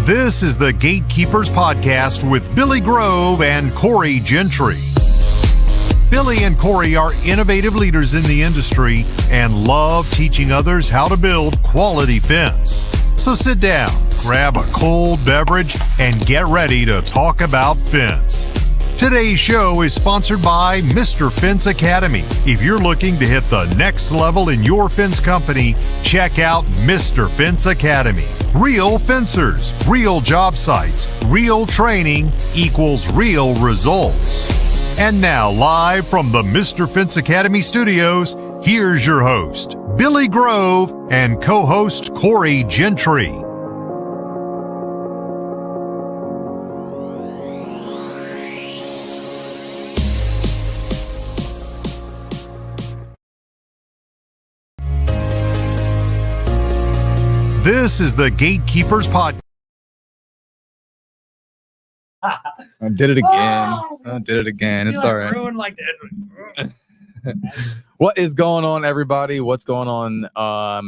This is the Gatekeepers Podcast with Billy Grove and Corey Gentry. Billy and Corey are innovative leaders in the industry and love teaching others how to build quality fence. So sit down, grab a cold beverage, and get ready to talk about fence. Today's show is sponsored by Mr. Fence Academy. If you're looking to hit the next level in your fence company, check out Mr. Fence Academy. Real fencers, real job sites, real training equals real results. And now, live from the Mr. Fence Academy studios, here's your host, Billy Grove, and co-host Corey Gentry. This is the Gatekeepers Podcast. I did it again. It's all right. What is going on, everybody? What's going on?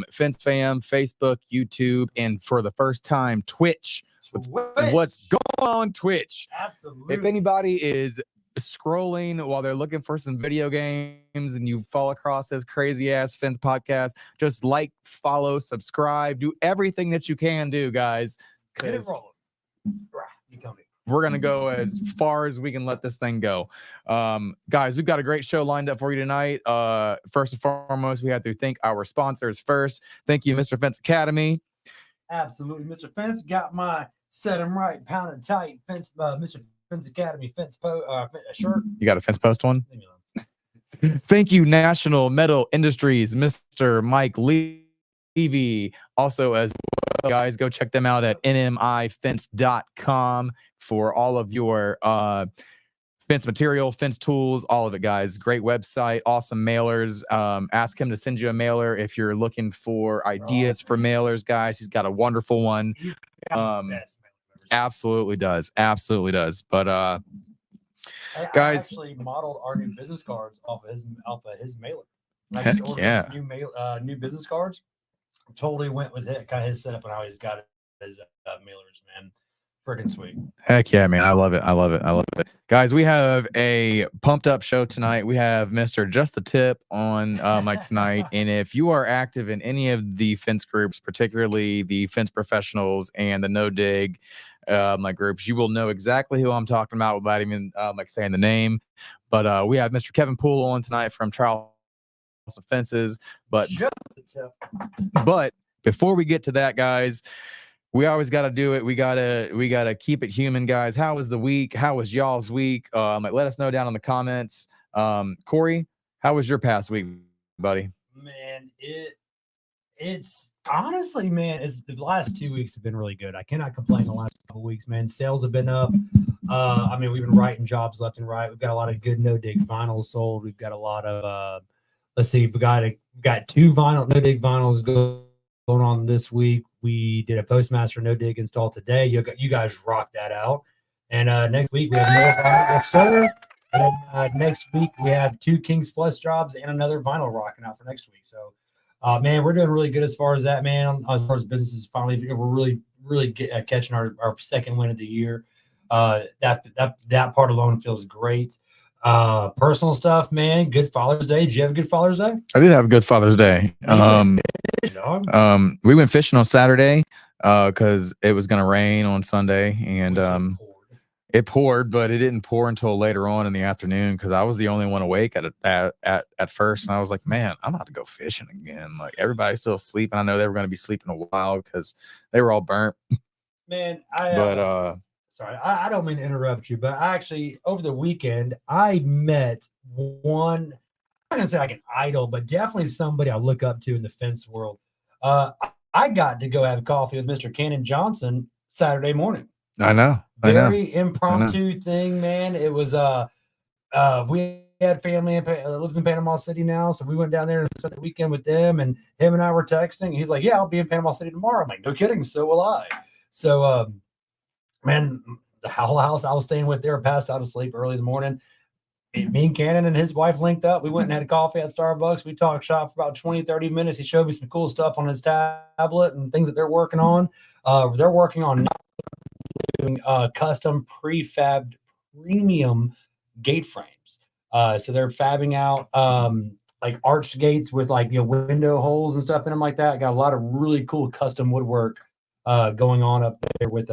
Fence Fam, Facebook, YouTube, and for the first time, Twitch. What's going on, Twitch? Absolutely. If anybody is scrolling while they're looking for some video games and you fall across this crazy ass fence podcast, just like, follow, subscribe, do everything that you can do, guys. Get it rolling. We're going to go as far as we can let this thing go. Guys, we've got a great show lined up for you tonight. First and foremost, we have to thank our sponsors first. Thank you, Mr. Fence Academy. Absolutely. Mr. Fence got my set 'em right, pound it tight Fence, Mr. Fence Academy fence shirt. You got a fence post one? Thank you, National Metal Industries, Mr. Mike Levy. Also, as well, guys, go check them out at nmifence.com for all of your fence material, fence tools, all of it, guys. Great website, awesome mailers. Ask him to send you a mailer if you're looking for ideas for mailers, guys. He's got a wonderful one. Absolutely does. But guys, I actually modeled our new business cards off of his mailer. Heck yeah. New business cards. Totally went with it, kind of his setup and how he's got his mailers, man. Freaking sweet. Heck yeah, man. I love it. Guys, we have a pumped up show tonight. We have Mr. Just the Tip on Mike tonight. And if you are active in any of the fence groups, particularly the fence professionals and the no dig my groups, you will know exactly who I'm talking about without even saying the name. But we have Mr. Kevin Poole on tonight from Charleston Fences. But before we get to that, guys, we always got to do it. We gotta keep it human, guys. How was the week? How was y'all's week? Let us know down in the comments. Corey, how was your past week, buddy? Man, it's honestly, man, the last 2 weeks have been really good. I cannot complain the last couple weeks, man. Sales have been up. We've been writing jobs left and right. We've got a lot of good no dig vinyls sold. We've got a lot of we got 2 no dig vinyls going on this week. We did a Postmaster no dig install today. You guys rocked that out. And next week we have more vinyl. Yes, sir. And next week we have 2 Kings Plus jobs and another vinyl rocking out for next week. So, man, we're doing really good as far as that, man. As far as businesses, finally, we're really catching our second win of the year. That part alone feels great. Personal stuff, man. Good Father's Day. Did you have a good Father's Day? I did have a good Father's Day. We went fishing on Saturday because it was going to rain on Sunday, and it poured, but it didn't pour until later on in the afternoon because I was the only one awake at first, and I was like, man, I'm about to go fishing again. Like, everybody's still sleeping. I know they were going to be sleeping a while because they were all burnt. Man, sorry, I don't mean to interrupt you, but I actually, over the weekend, I met one, I'm not going to say like an idol, but definitely somebody I look up to in the fence world. I got to go have coffee with Mr. Cannon Johnson Saturday morning. I know. Very impromptu thing, man. It was, we had family that lives in Panama City now, so we went down there and spent the weekend with them, and him and I were texting, and he's like, yeah, I'll be in Panama City tomorrow. I'm like, no kidding, so will I. So, man, the whole house I was staying with, they were passed out of sleep early in the morning. Me and Cannon and his wife linked up. We went and had a coffee at Starbucks. We talked shop for about 20, 30 minutes. He showed me some cool stuff on his tablet and things that they're working on. They're working on doing custom prefabbed premium gate frames. So they're fabbing out like arched gates with like window holes and stuff in them like that. Got a lot of really cool custom woodwork going on up there with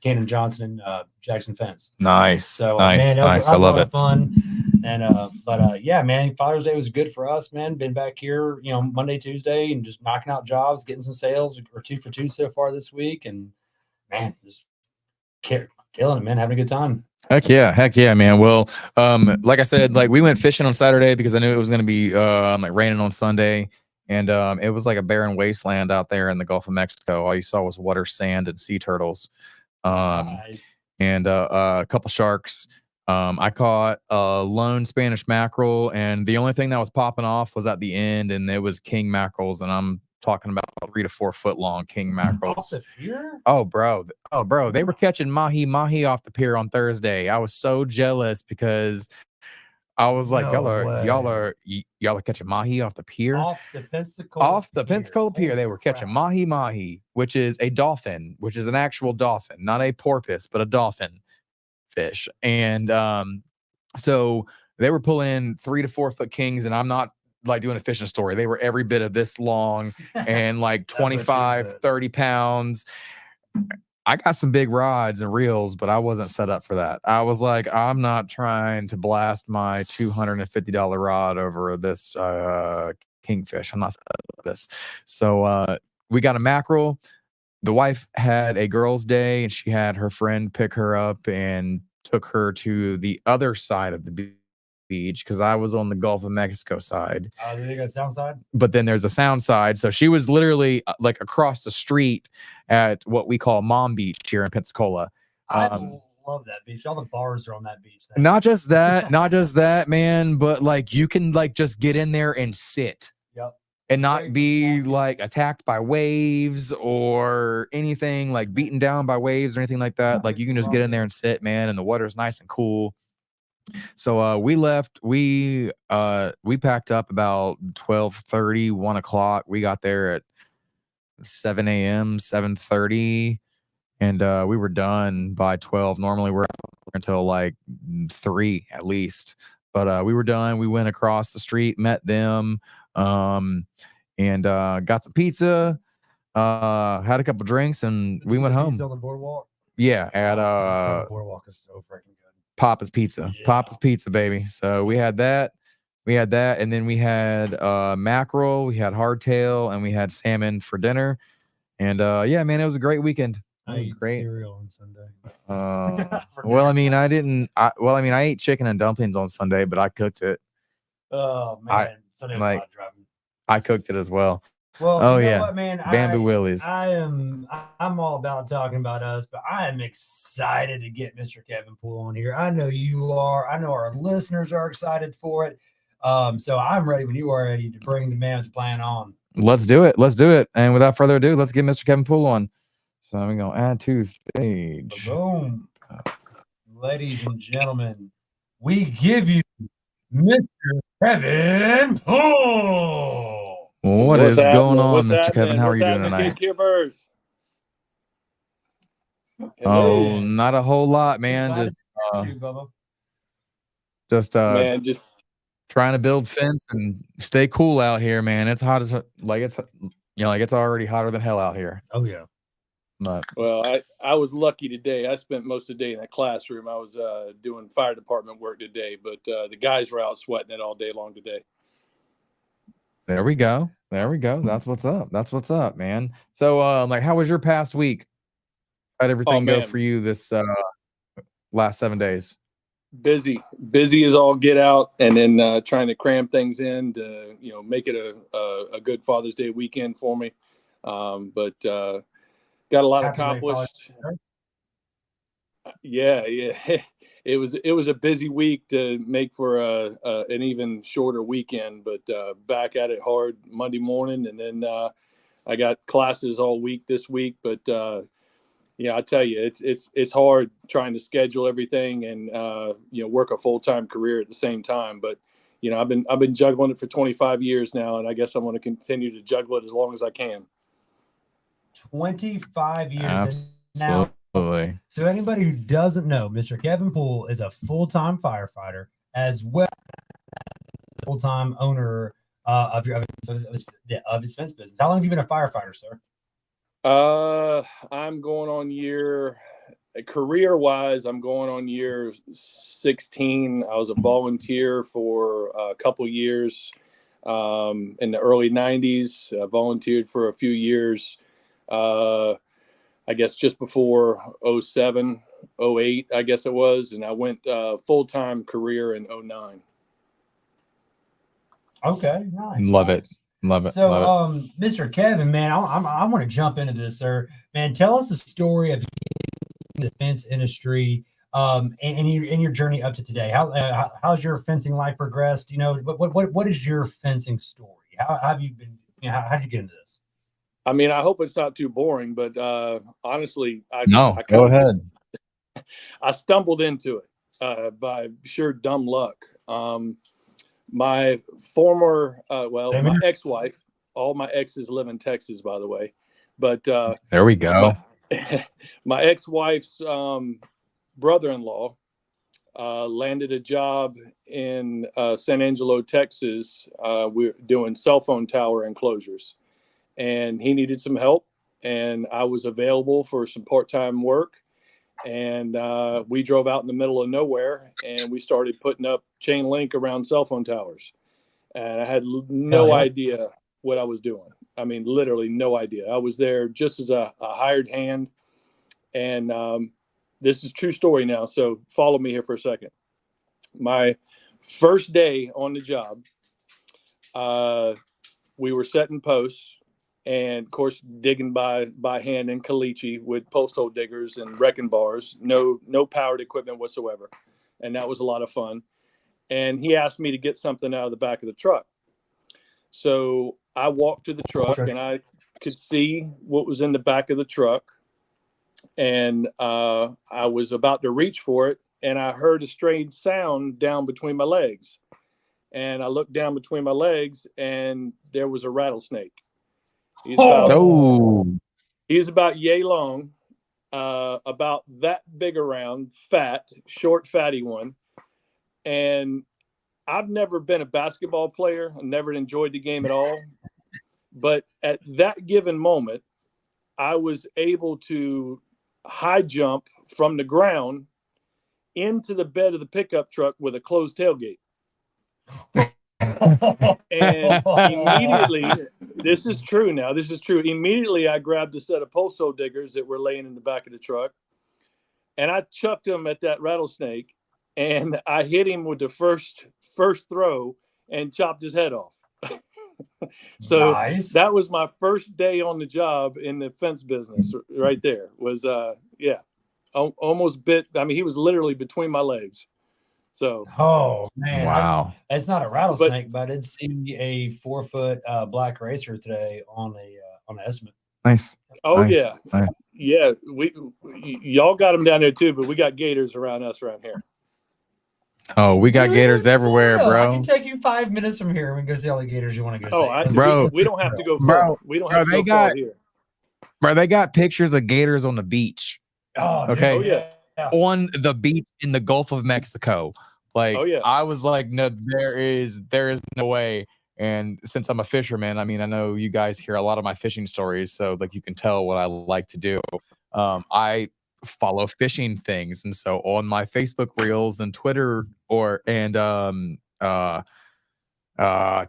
Cannon Johnson and Jackson Fence. Nice. So nice, man, that was, nice. that was I love a lot it. of fun. And but yeah, man, Father's Day was good for us, man. Been back here, Monday, Tuesday, and just knocking out jobs, getting some sales or 2 for 2 so far this week, and man, just killing it, man, having a good time. Heck yeah, man. Well, like I said, like we went fishing on Saturday because I knew it was going to be like raining on Sunday, and it was like a barren wasteland out there in the Gulf of Mexico. All you saw was water, sand, and sea turtles, Nice. and a couple sharks. I caught a lone Spanish mackerel, and the only thing that was popping off was at the end, and it was king mackerels, and I'm talking about 3 to 4 foot long king mackerels. Off the pier? Oh, bro, they were catching mahi off the pier on Thursday. I was so jealous because I was like, No y'all are catching mahi off the pier. Off the Pensacola pier, they were catching mahi, which is a dolphin, which is an actual dolphin, not a porpoise, but a dolphin fish. And so they were pulling in 3 to 4 foot kings, and I'm not like doing a fishing story. They were every bit of this long and like 25, 30 pounds. I got some big rods and reels, but I wasn't set up for that. I was like, I'm not trying to blast my $250 rod over this kingfish. I'm not set up for this. So we got a mackerel. The wife had a girls' day, and she had her friend pick her up and took her to the other side of the beach because I was on the Gulf of Mexico side. They got sound side? But then there's a sound side. So she was literally like across the street at what we call Mom Beach here in Pensacola. I love that beach. All the bars are on that beach. Not just that, man, but like you can like just get in there and sit. Yep. And not be like attacked by waves or anything, like beaten down by waves or anything like that. Like you can just get in there and sit, man, and the water's nice and cool. So we left. We packed up about 12:30, 1 o'clock. We got there at 7 a.m., 7:30, and we were done by 12. Normally we're until like 3 at least. But we were done. We went across the street, met them. And got some pizza, had a couple drinks, and we went home. On the boardwalk? Yeah, at boardwalk is so freaking good. Papa's Pizza. Yeah. Papa's Pizza, baby. So we had that, and then we had mackerel, we had hardtail, and we had salmon for dinner. And yeah, man, it was a great weekend. I ate cereal on Sunday. Well, I mean, I ate chicken and dumplings on Sunday, but I cooked it. Oh man, Sunday was a lot of driving. I cooked it as well. Well, you know what, man? Bamboo Willies. I'm all about talking about us, but I am excited to get Mr. Kevin Poole on here. I know you are. I know our listeners are excited for it. So I'm ready when you are ready to bring the man's plan on. Let's do it. And without further ado, let's get Mr. Kevin Poole on. So I'm going to add to stage. Boom. Ladies and gentlemen, we give you Mr. Kevin Poole. What is going on, Mr. Kevin? How are you doing tonight? Gatekeepers? Oh, not a whole lot, man. Just trying to build fence and stay cool out here, man. It's hot as it's already hotter than hell out here. Oh yeah. But well, I was lucky today. I spent most of the day in that classroom. I was doing fire department work today, but the guys were out sweating it all day long today. There we go. That's what's up, man. So how was your past week? How'd everything go for you this last 7 days? Busy as all get out, and then trying to cram things in to make it a good Father's Day weekend for me. But got a lot accomplished. Yeah. It was a busy week to make for an even shorter weekend, but back at it hard Monday morning, and then I got classes all week this week. But I tell you, it's hard trying to schedule everything and work a full-time career at the same time. But I've been juggling it for 25 years now, and I guess I'm going to continue to juggle it as long as I can. 25 years. Absolutely. Absolutely. So anybody who doesn't know, Mr. Kevin Poole is a full-time firefighter as well as a full-time owner of his fence business. How long have you been a firefighter, sir? I'm going on career-wise, I'm going on year 16. I was a volunteer for a couple years in the early 90s. I volunteered for a few years, I guess just before 07, 08, I guess it was. And I went full-time career in 09. Okay, nice. Love nice. it. Love it. So, love it. Mr. Kevin, man, I want to jump into this, sir. Man, tell us the story of the fence industry, and your journey up to today. How's your fencing life progressed? You know, what is your fencing story? How have you been? You know, how'd you get into this? I mean, I hope it's not too boring, but honestly, Go ahead. I stumbled into it by sheer dumb luck. My former, my ex-wife, all my exes live in Texas, by the way, but there we go. My ex-wife's brother-in-law landed a job in San Angelo, Texas. We're doing cell phone tower enclosures, and he needed some help, and I was available for some part-time work. And we drove out in the middle of nowhere, and we started putting up chain link around cell phone towers. And I had no idea what I was doing. I mean, literally no idea. I was there just as a hired hand. And this is true story now, so follow me here for a second. My first day on the job, we were setting posts. And of course, digging by hand in caliche with post hole diggers and wrecking bars, no powered equipment whatsoever. And that was a lot of fun. And he asked me to get something out of the back of the truck. So I walked to the truck and I could see what was in the back of the truck. And I was about to reach for it. And I heard a strange sound down between my legs. And I looked down between my legs and there was a rattlesnake. He's about yay long, about that big around, fat, short, fatty one. And I've never been a basketball player. I never enjoyed the game at all. But at that given moment, I was able to high jump from the ground into the bed of the pickup truck with a closed tailgate. And immediately, this is true now. This is true. Immediately, I grabbed a set of post hole diggers that were laying in the back of the truck, and I chucked them at that rattlesnake, and I hit him with the first throw and chopped his head off. So nice. That was my first day on the job in the fence business. Right there was almost bit. I mean, he was literally between my legs. So, oh man, wow! It's not a rattlesnake, but I did see a 4-foot black racer today on the estimate. Nice. Oh nice. Yeah, nice. Yeah. Y'all got them down there too, but we got gators around here. Oh, we got gators everywhere, bro. I can take you 5 minutes from here and we can go see all the gators you want to go see. Bro, we don't have to go far. We don't have to go far here. Bro, they got pictures of gators on the beach. Oh, okay. Dude. Oh, yeah. On the beach in the Gulf of Mexico. Like, I was like, no, there is no way. And since I'm a fisherman, I mean, I know you guys hear a lot of my fishing stories, so like you can tell what I like to do. I follow fishing things, and so on my Facebook reels and Twitter and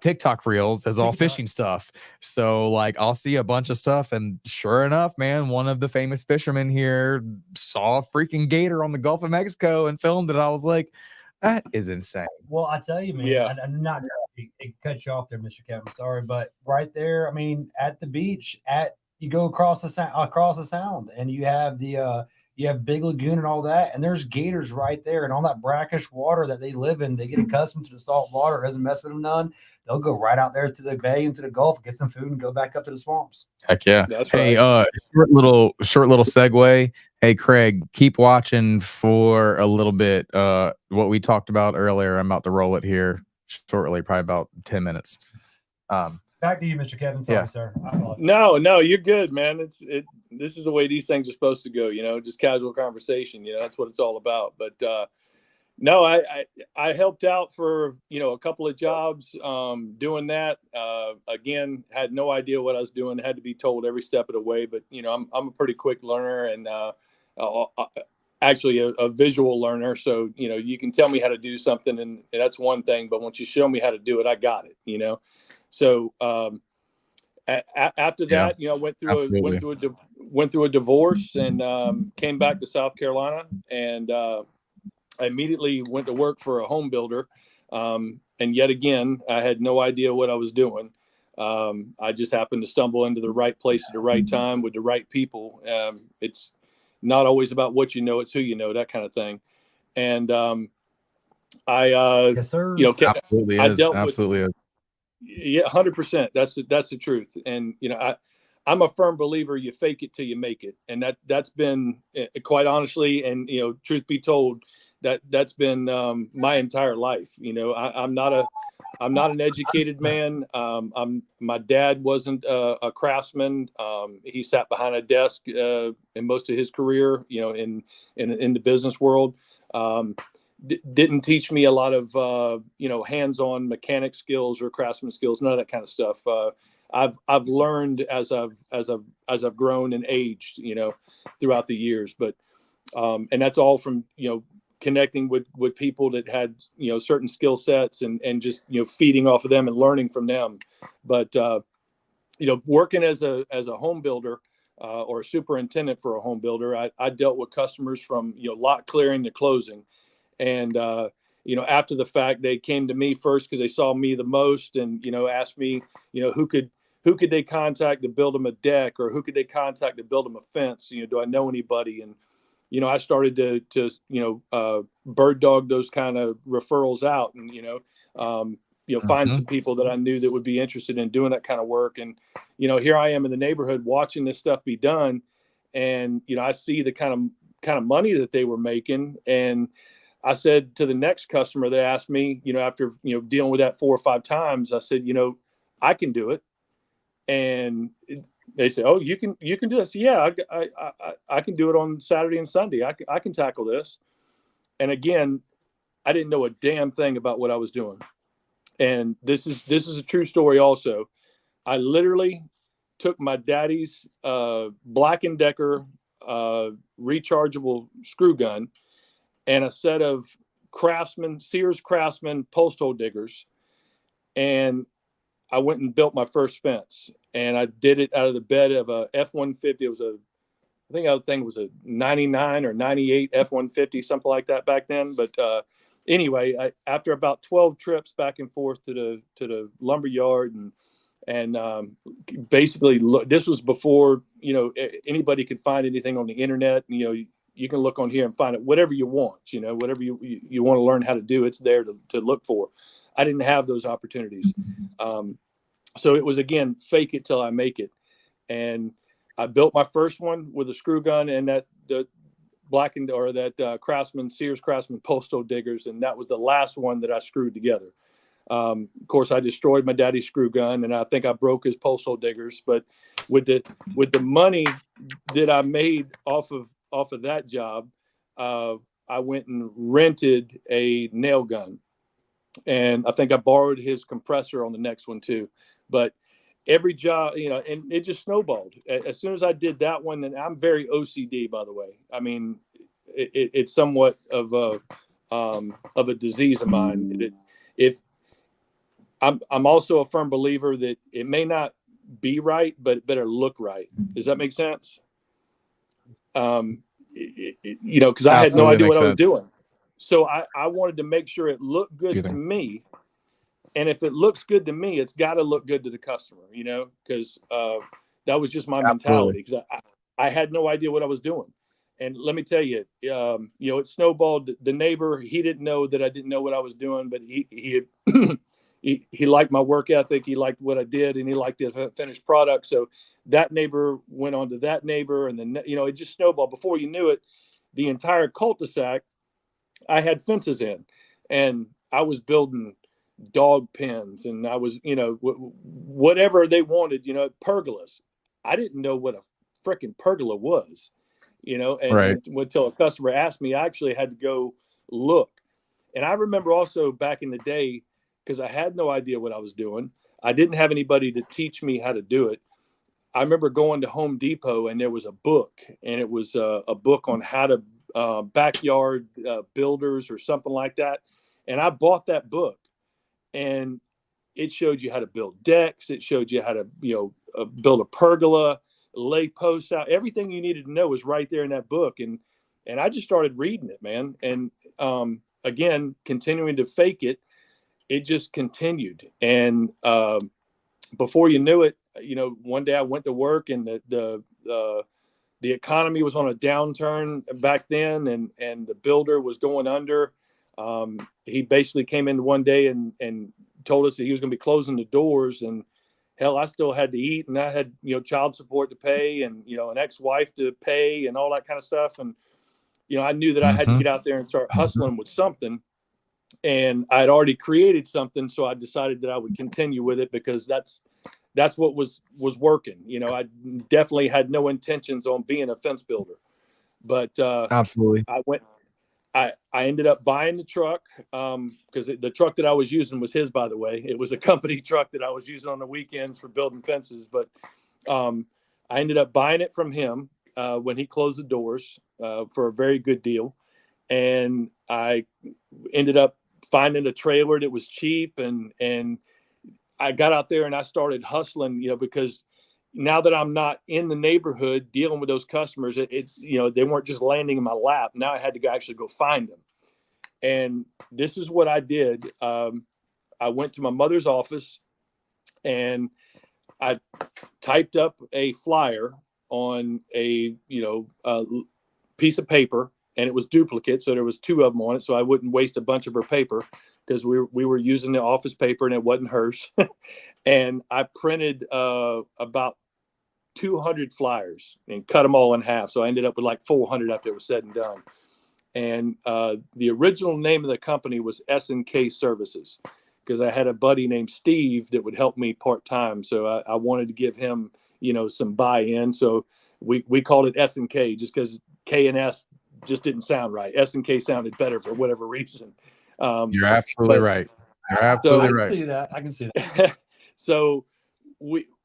TikTok reels is all fishing stuff. So like I'll see a bunch of stuff, and sure enough, man, one of the famous fishermen here saw a freaking gator on the Gulf of Mexico and filmed it. I was like, that is insane. Well, I tell you, man, I'm not going to cut you off there, Mr. Kevin. I'm sorry, but right there, I mean, at the beach, you go across the sound, and you have you have Big Lagoon and all that, and there's gators right there, and all that brackish water that they live in, they get accustomed to the salt water. It doesn't mess with them none. They'll go right out there to the bay and to the Gulf, get some food, and go back up to the swamps. Heck yeah! That's hey, right. Short little segue. Hey, Craig, keep watching for a little bit. What we talked about earlier, I'm about to roll it here shortly, probably about 10 minutes. Back to you, Mr. Kevin. Sorry, Yeah. sir. I apologize. No, you're good, man. This is the way these things are supposed to go, just casual conversation, that's what it's all about. But no, I helped out for, a couple of jobs doing that. Again, had no idea what I was doing, had to be told every step of the way, but I'm a pretty quick learner and actually a visual learner. So, you can tell me how to do something and that's one thing, but once you show me how to do it, I got it, So after that, went through a divorce and came back to South Carolina, and I immediately went to work for a home builder. And yet again, I had no idea what I was doing. I just happened to stumble into the right place at the right time with the right people. It's not always about what you know; it's who you know, that kind of thing. And Yes, sir. Absolutely I is. dealt Absolutely is. Yeah, 100%. That's the truth. And I'm a firm believer. You fake it till you make it, and that's been quite honestly, and truth be told, that's been my entire life. I'm not an educated man. My dad wasn't a craftsman. He sat behind a desk in most of his career. In the business world. Didn't teach me a lot of hands-on mechanic skills or craftsman skills, none of that kind of stuff. I've learned as I've grown and aged, throughout the years. But and that's all from connecting with people that had certain skill sets and just feeding off of them and learning from them. But working as a home builder or a superintendent for a home builder, I dealt with customers from lot clearing to closing. And, after the fact, they came to me first because they saw me the most and, asked me, who could they contact to build them a deck, or who could they contact to build them a fence? Do I know anybody? And, I started to bird dog those kind of referrals out and, find some people that I knew that would be interested in doing that kind of work. And, here I am in the neighborhood watching this stuff be done. And, I see the kind of money that they were making. And I said to the next customer that asked me, after, dealing with that 4 or 5 times, I said, I can do it. And they said, oh, you can do this. Yeah, I can do it on Saturday and Sunday. I can tackle this. And again, I didn't know a damn thing about what I was doing. And this is a true story also. I literally took my daddy's Black & Decker rechargeable screw gun and a set of Sears Craftsman post hole diggers. And I went and built my first fence. And I did it out of the bed of a F-150. It was I think the thing was a 99 or 98 F-150, something like that back then. But anyway, after about 12 trips back and forth to the lumber yard and basically this was before, anybody could find anything on the internet. You can look on here and find it, whatever you want, whatever you want to learn how to do, it's there to look for. I didn't have those opportunities. So it was, again, fake it till I make it. And I built my first one with a screw gun and the Sears Craftsman postal diggers. And that was the last one that I screwed together. Of course, I destroyed my daddy's screw gun and I think I broke his postal diggers. But with the money that I made off of that job, I went and rented a nail gun. And I think I borrowed his compressor on the next one too. But every job, and it just snowballed. As soon as I did that one, and I'm very OCD, by the way. I mean, it's somewhat of a disease of mine. If I'm also a firm believer that it may not be right, but it better look right. Does that make sense? Because I had no idea what I was doing. So I wanted to make sure it looked good to me. And if it looks good to me, it's got to look good to the customer, because that was just my mentality. Because I had no idea what I was doing. And let me tell you, it snowballed. The neighbor, he didn't know that I didn't know what I was doing, but he liked my work ethic. He liked what I did, and he liked the finished product. So that neighbor went on to that neighbor, and then it just snowballed. Before you knew it, the entire cul-de-sac I had fences in, and I was building dog pens, and I was, whatever they wanted, pergolas. I didn't know what a freaking pergola was, Right. until a customer asked me, I actually had to go look. And I remember also back in the day, because I had no idea what I was doing. I didn't have anybody to teach me how to do it. I remember going to Home Depot, and there was a book, and it was a book on how to backyard builders or something like that. And I bought that book, and it showed you how to build decks. It showed you how to, build a pergola, lay posts out. Everything you needed to know was right there in that book. And I just started reading it, man. And again, continuing to fake it, it just continued. And before you knew it, one day I went to work, and the economy was on a downturn back then, and the builder was going under. He basically came in one day and told us that he was going to be closing the doors, and hell, I still had to eat, and I had, child support to pay, and, an ex-wife to pay, and all that kind of stuff. And, I knew that I had to get out there and start hustling with something, and I had already created something. So I decided that I would continue with it, because that's what was working. I definitely had no intentions on being a fence builder, but Absolutely. I ended up buying the truck, because the truck that I was using was his, by the way. It was a company truck that I was using on the weekends for building fences. But I ended up buying it from him when he closed the doors for a very good deal. And I ended up finding a trailer that was cheap. And I got out there and I started hustling, because now that I'm not in the neighborhood dealing with those customers, it's they weren't just landing in my lap. Now I had to actually go find them. And this is what I did. I went to my mother's office, and I typed up a flyer on a piece of paper, and it was duplicate. So there was two of them on it, so I wouldn't waste a bunch of her paper, because we were using the office paper and it wasn't hers. And I printed about 200 flyers and cut them all in half. So I ended up with like 400 after it was said and done. And the original name of the company was S&K Services, because I had a buddy named Steve that would help me part-time. So I wanted to give him, some buy-in. So we called it S&K, just because K and S just didn't sound right. S&K sounded better for whatever reason. You're absolutely right. You're absolutely right. I can see that. So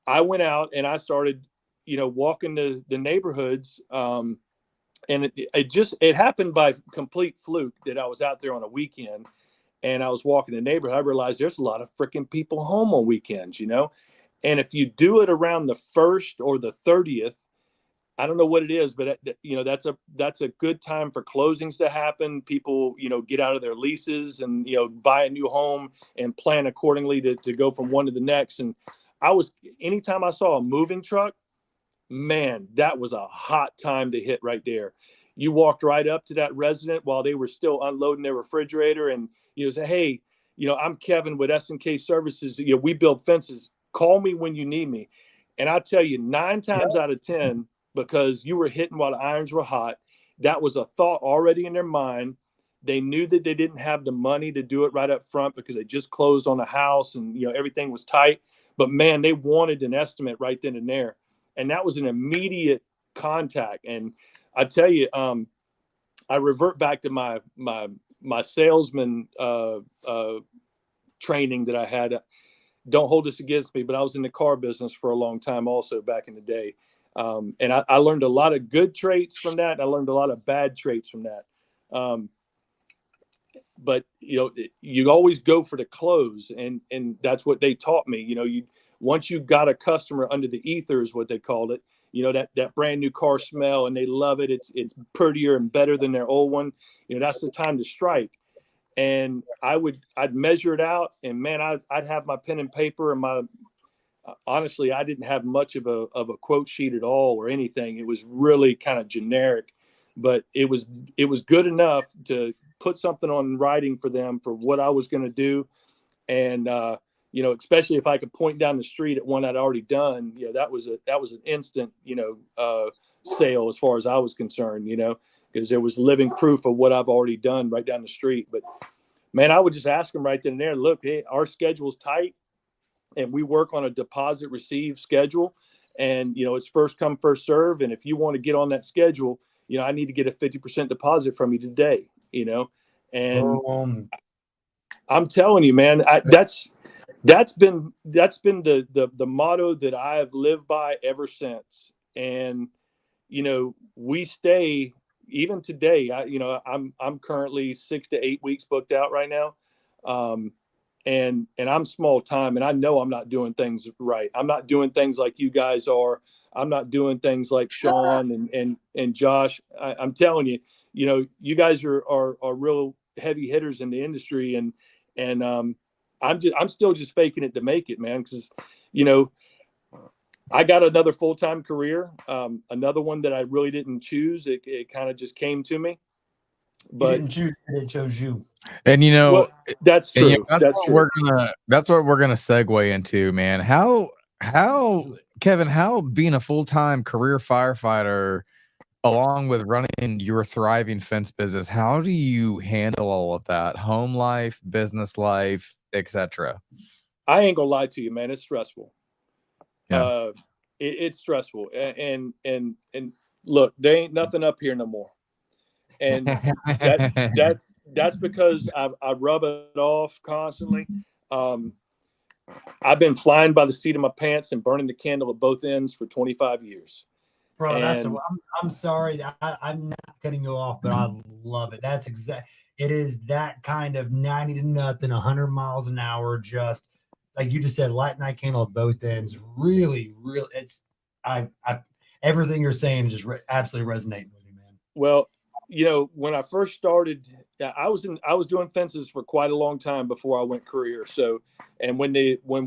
I went out and I started, walking the neighborhoods. And it happened by complete fluke that I was out there on a weekend, and I was walking the neighborhood. I realized there's a lot of freaking people home on weekends, and if you do it around the 1st or the 30th, I don't know what it is, but that's a good time for closings to happen. People, get out of their leases and, buy a new home and plan accordingly to go from one to the next. And anytime I saw a moving truck, man, that was a hot time to hit right there. You walked right up to that resident while they were still unloading their refrigerator, and say, hey, I'm Kevin with S&K Services. We build fences. Call me when you need me. And I tell you, 9 times out of 10, because you were hitting while the irons were hot, that was a thought already in their mind. They knew that they didn't have the money to do it right up front, because they just closed on a house and everything was tight. But man, they wanted an estimate right then and there. And that was an immediate contact. And I tell you, I revert back to my salesman training that I had. Don't hold this against me, but I was in the car business for a long time also back in the day. And I learned a lot of good traits from that. I learned a lot of bad traits from that. But you always go for the close, and that's what they taught me. Once you got a customer under the ether, is what they called it. That brand new car smell, and they love it. It's prettier and better than their old one. That's the time to strike. And I'd measure it out, and man, I'd have my pen and paper, and honestly, I didn't have much of a quote sheet at all or anything. It was really kind of generic, but it was good enough to put something on writing for them for what I was going to do. And, especially if I could point down the street at one I'd already done, that was an instant, sale as far as I was concerned, because there was living proof of what I've already done right down the street. But man, I would just ask them right then and there, look, hey, our schedule's tight and we work on a deposit receive schedule. And, it's first come, first serve. And if you want to get on that schedule, I need to get a 50% deposit from you today, and I'm telling you, man, that's been the motto that I have lived by ever since. And, we stay even today. I'm currently 6 to 8 weeks booked out right now. And I'm small time, and I know I'm not doing things right. I'm not doing things like you guys are. I'm not doing things like Sean and Josh. I'm telling you, you guys are real heavy hitters in the industry, and I'm still just faking it to make it, man. Because I got another full-time career, another one that I really didn't choose. It kind of just came to me. But you didn't choose it, chose you. And well, that's true. that's what we're gonna segue into, man. How Kevin, how being a full-time career firefighter along with running your thriving fence business, how do you handle all of that? Home life, business life, etc. I ain't gonna lie to you, man. It's stressful. Yeah. It's stressful. And look, there ain't nothing up here no more. And that's because I rub it off constantly. I've been flying by the seat of my pants and burning the candle at both ends for 25 years. Bro, And I'm sorry. I'm not cutting you off, but I love it. That's it is that kind of 90 to nothing, 100 miles an hour, just like you just said, light night candle at both ends. Really, really, everything you're saying is just absolutely resonating with me, man. Well, when I first started, I was doing fences for quite a long time before I went career. So, and when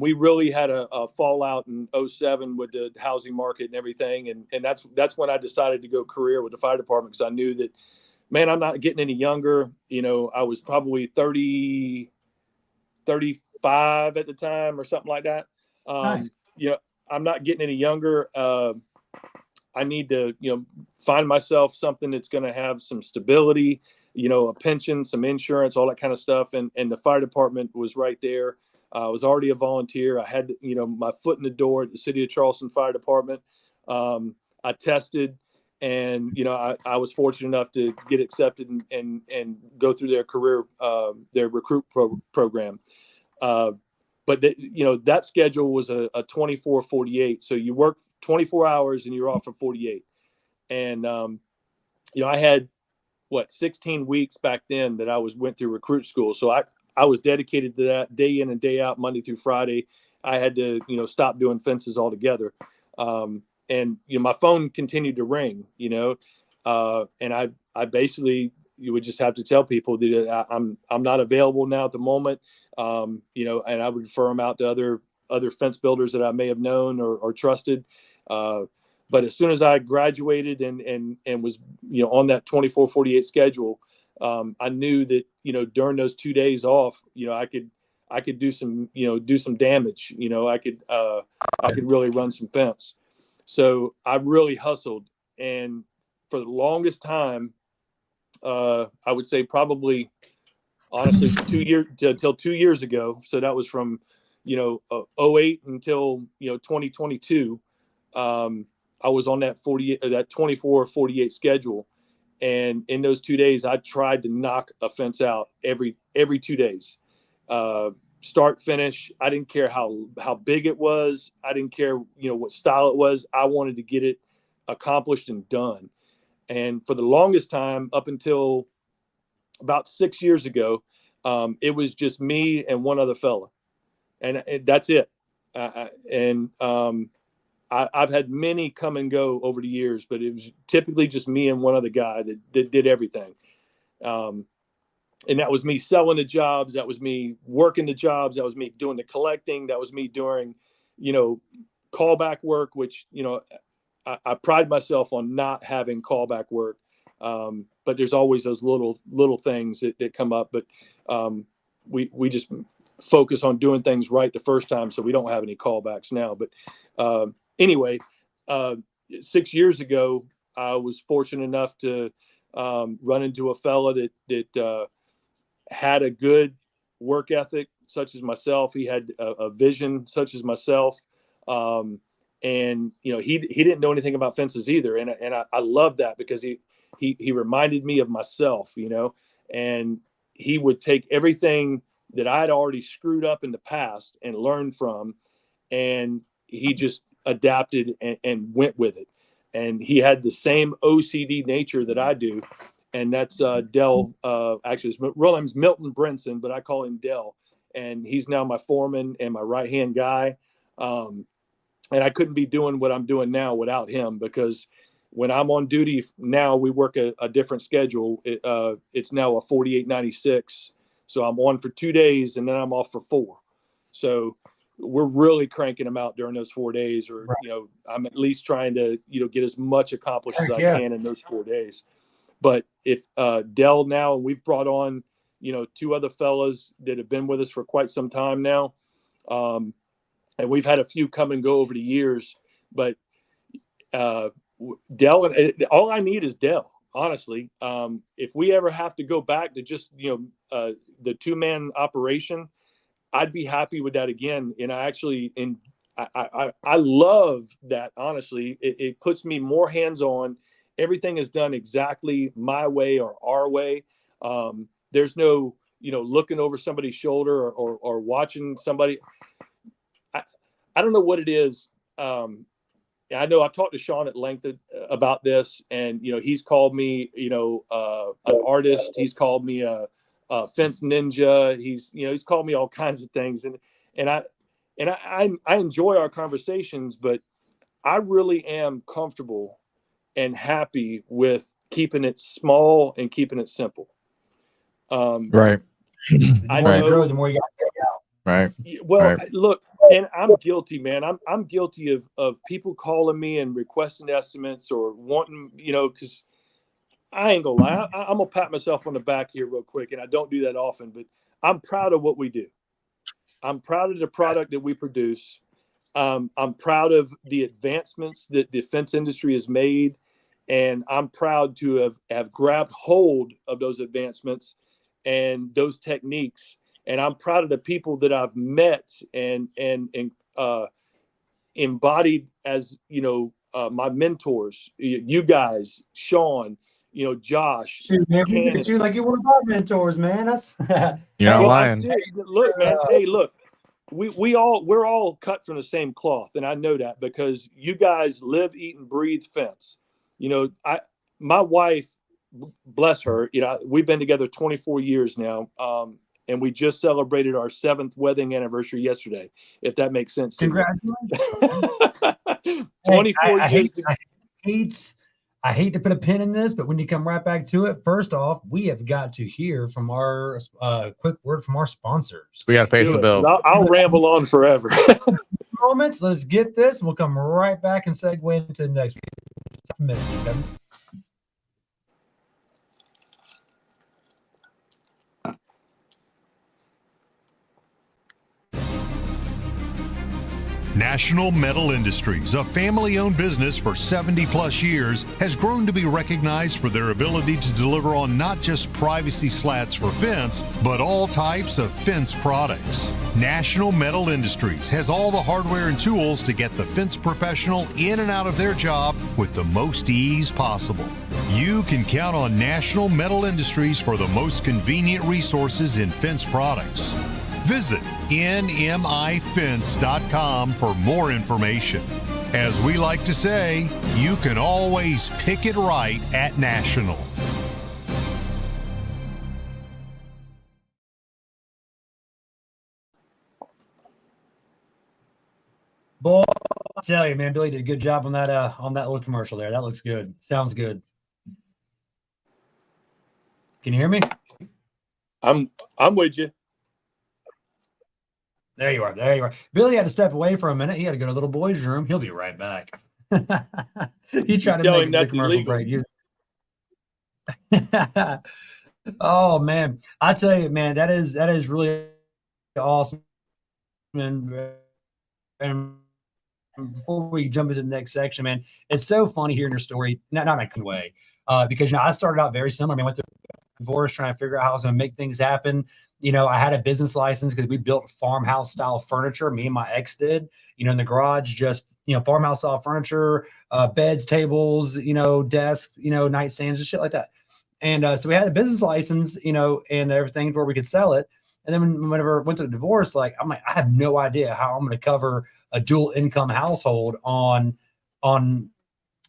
we really had a fallout in 2007 with the housing market and everything, and that's when I decided to go career with the fire department, because I knew that, man, I'm not getting any younger. I was probably 30, 35 at the time or something like that. Nice. I'm not getting any younger. I need to, find myself something that's going to have some stability, a pension, some insurance, all that kind of stuff. And the fire department was right there. I was already a volunteer. I had, my foot in the door at the City of Charleston Fire Department. I tested, and, I was fortunate enough to get accepted and go through their career, their recruit program. But that schedule was a 24-48. So you work 24 hours and you're off for 48. And, I had 16 weeks back then that I went through recruit school. So I was dedicated to that day in and day out, Monday through Friday. I had to, stop doing fences altogether. And, my phone continued to ring, and I basically, you would just have to tell people that I'm not available now at the moment. And I would refer them out to other fence builders that I may have known or trusted. But as soon as I graduated and was, on that 24-48 schedule, I knew that, during those 2 days off, I could do some damage. I could really run some fence. So I really hustled. And for the longest time, I would say probably, honestly, 2 years until 2 years ago. So that was from, 08 until, 2022. I was on that 24-48 schedule. And in those 2 days, I tried to knock a fence out every 2 days, start, finish. I didn't care how big it was. I didn't care, what style it was. I wanted to get it accomplished and done. And for the longest time, up until about 6 years ago, it was just me and one other fella, and that's it. I've had many come and go over the years, but it was typically just me and one other guy that did everything. And that was me selling the jobs. That was me working the jobs. That was me doing the collecting. That was me doing, callback work, which, I pride myself on not having callback work. But there's always those little things that come up. But we just focus on doing things right the first time, so we don't have any callbacks now. But anyway, 6 years ago, I was fortunate enough to run into a fella that had a good work ethic, such as myself. He had a vision, such as myself. And he didn't know anything about fences either, and I love that because he reminded me of myself, and he would take everything that I'd already screwed up in the past and learned from, and he just adapted and went with it. And he had the same OCD nature that I do, and that's Dell. Actually, his real name's Milton Brinson, but I call him Dell, and he's now my foreman and my right-hand guy. And I couldn't be doing what I'm doing now without him, because when I'm on duty now, we work a different schedule. It's now a 48-96. So I'm on for 2 days and then I'm off for 4. So we're really cranking them out during those 4 days, or, Right. I'm at least trying to, get as much accomplished as I Yeah. can in those 4 days. But if Dell now, we've brought on, 2 other fellas that have been with us for quite some time now. And we've had a few come and go over the years, but Dell, all I need is Dell, honestly. If we ever have to go back to just, the 2-man operation, I'd be happy with that again. And I love that, honestly. It puts me more hands-on. Everything is done exactly my way or our way. There's no, looking over somebody's shoulder or watching somebody. I don't know what it is. I know I've talked to Sean at length about this, and he's called me, an artist. He's called me a fence ninja. He's called me all kinds of things, and I enjoy our conversations, but I really am comfortable and happy with keeping it small and keeping it simple. Right. The more you grow, the more you got to figure out. Right. Well, Right. look, and I'm guilty, man. I'm guilty of people calling me and requesting estimates or wanting, because I ain't gonna lie. I'm gonna pat myself on the back here real quick, and I don't do that often, but I'm proud of what we do. I'm proud of the product that we produce. I'm proud of the advancements that the fence industry has made, and I'm proud to have grabbed hold of those advancements and those techniques. And I'm proud of the people that I've met and embodied as, my mentors, you guys, Sean, Josh. Shoot, man, we look at you like you're one of our mentors, man. That's You're not Well, lying. Look, man. Hey, look, we're all cut from the same cloth, and I know that because you guys live, eat, and breathe fence. My wife, bless her, we've been together 24 years now. And we just celebrated our 7th wedding anniversary yesterday, if that makes sense to congratulations. 24 years. I hate to put a pin in this, but when you come right back to it, first off, we have got to hear from our quick word from our sponsors. We got to pay some bills. I'll ramble on forever. Moments. Let's get this. We'll come right back and segue into the next minute. Okay? National Metal Industries, a family-owned business for 70-plus years, has grown to be recognized for their ability to deliver on not just privacy slats for fence, but all types of fence products. National Metal Industries has all the hardware and tools to get the fence professional in and out of their job with the most ease possible. You can count on National Metal Industries for the most convenient resources in fence products. Visit nmifence.com for more information. As we like to say, you can always pick it right at National. Boy, I'll tell you, man, Billy did a good job on that little commercial there. That looks good. Sounds good. Can you hear me? I'm with you. There you are. There you are. Billy had to step away for a minute. He had to go to the little boy's room. He'll be right back. He tried to make the commercial break. Oh man, I tell you, man, that is really awesome. And before we jump into the next section, man, it's so funny hearing your story. Not in a good way, because I started out very similar. I mean, I went through divorce, trying to figure out how I was going to make things happen. You know, I had a business license because we built farmhouse style furniture. Me and my ex did, you know, in the garage, just, you know, farmhouse style furniture, beds, tables, you know, desks, you know, nightstands and shit like that. And so we had a business license, you know, and everything where we could sell it. And then whenever I went to the divorce, like, I'm like, I have no idea how I'm going to cover a dual income household on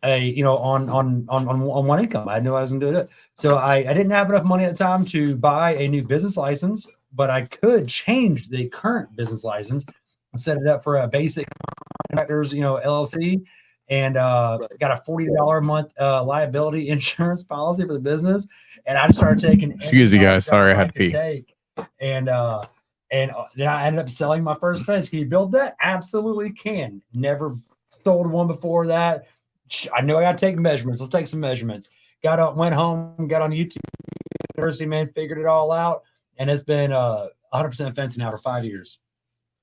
a, you know, on one income. I knew I was going to do it. So I didn't have enough money at the time to buy a new business license, but I could change the current business license and set it up for a basic contractors, you know, LLC, and got a $40 a month liability insurance policy for the business. And I just started taking. Excuse me, guys. Sorry, I had to pee. And then I ended up selling my first fence. Can you build that? Absolutely can. Never sold one before that. I know I got to take measurements. Let's take some measurements. Went home, got on YouTube University, man, figured it all out. And it's been 100% fencing now for 5 years.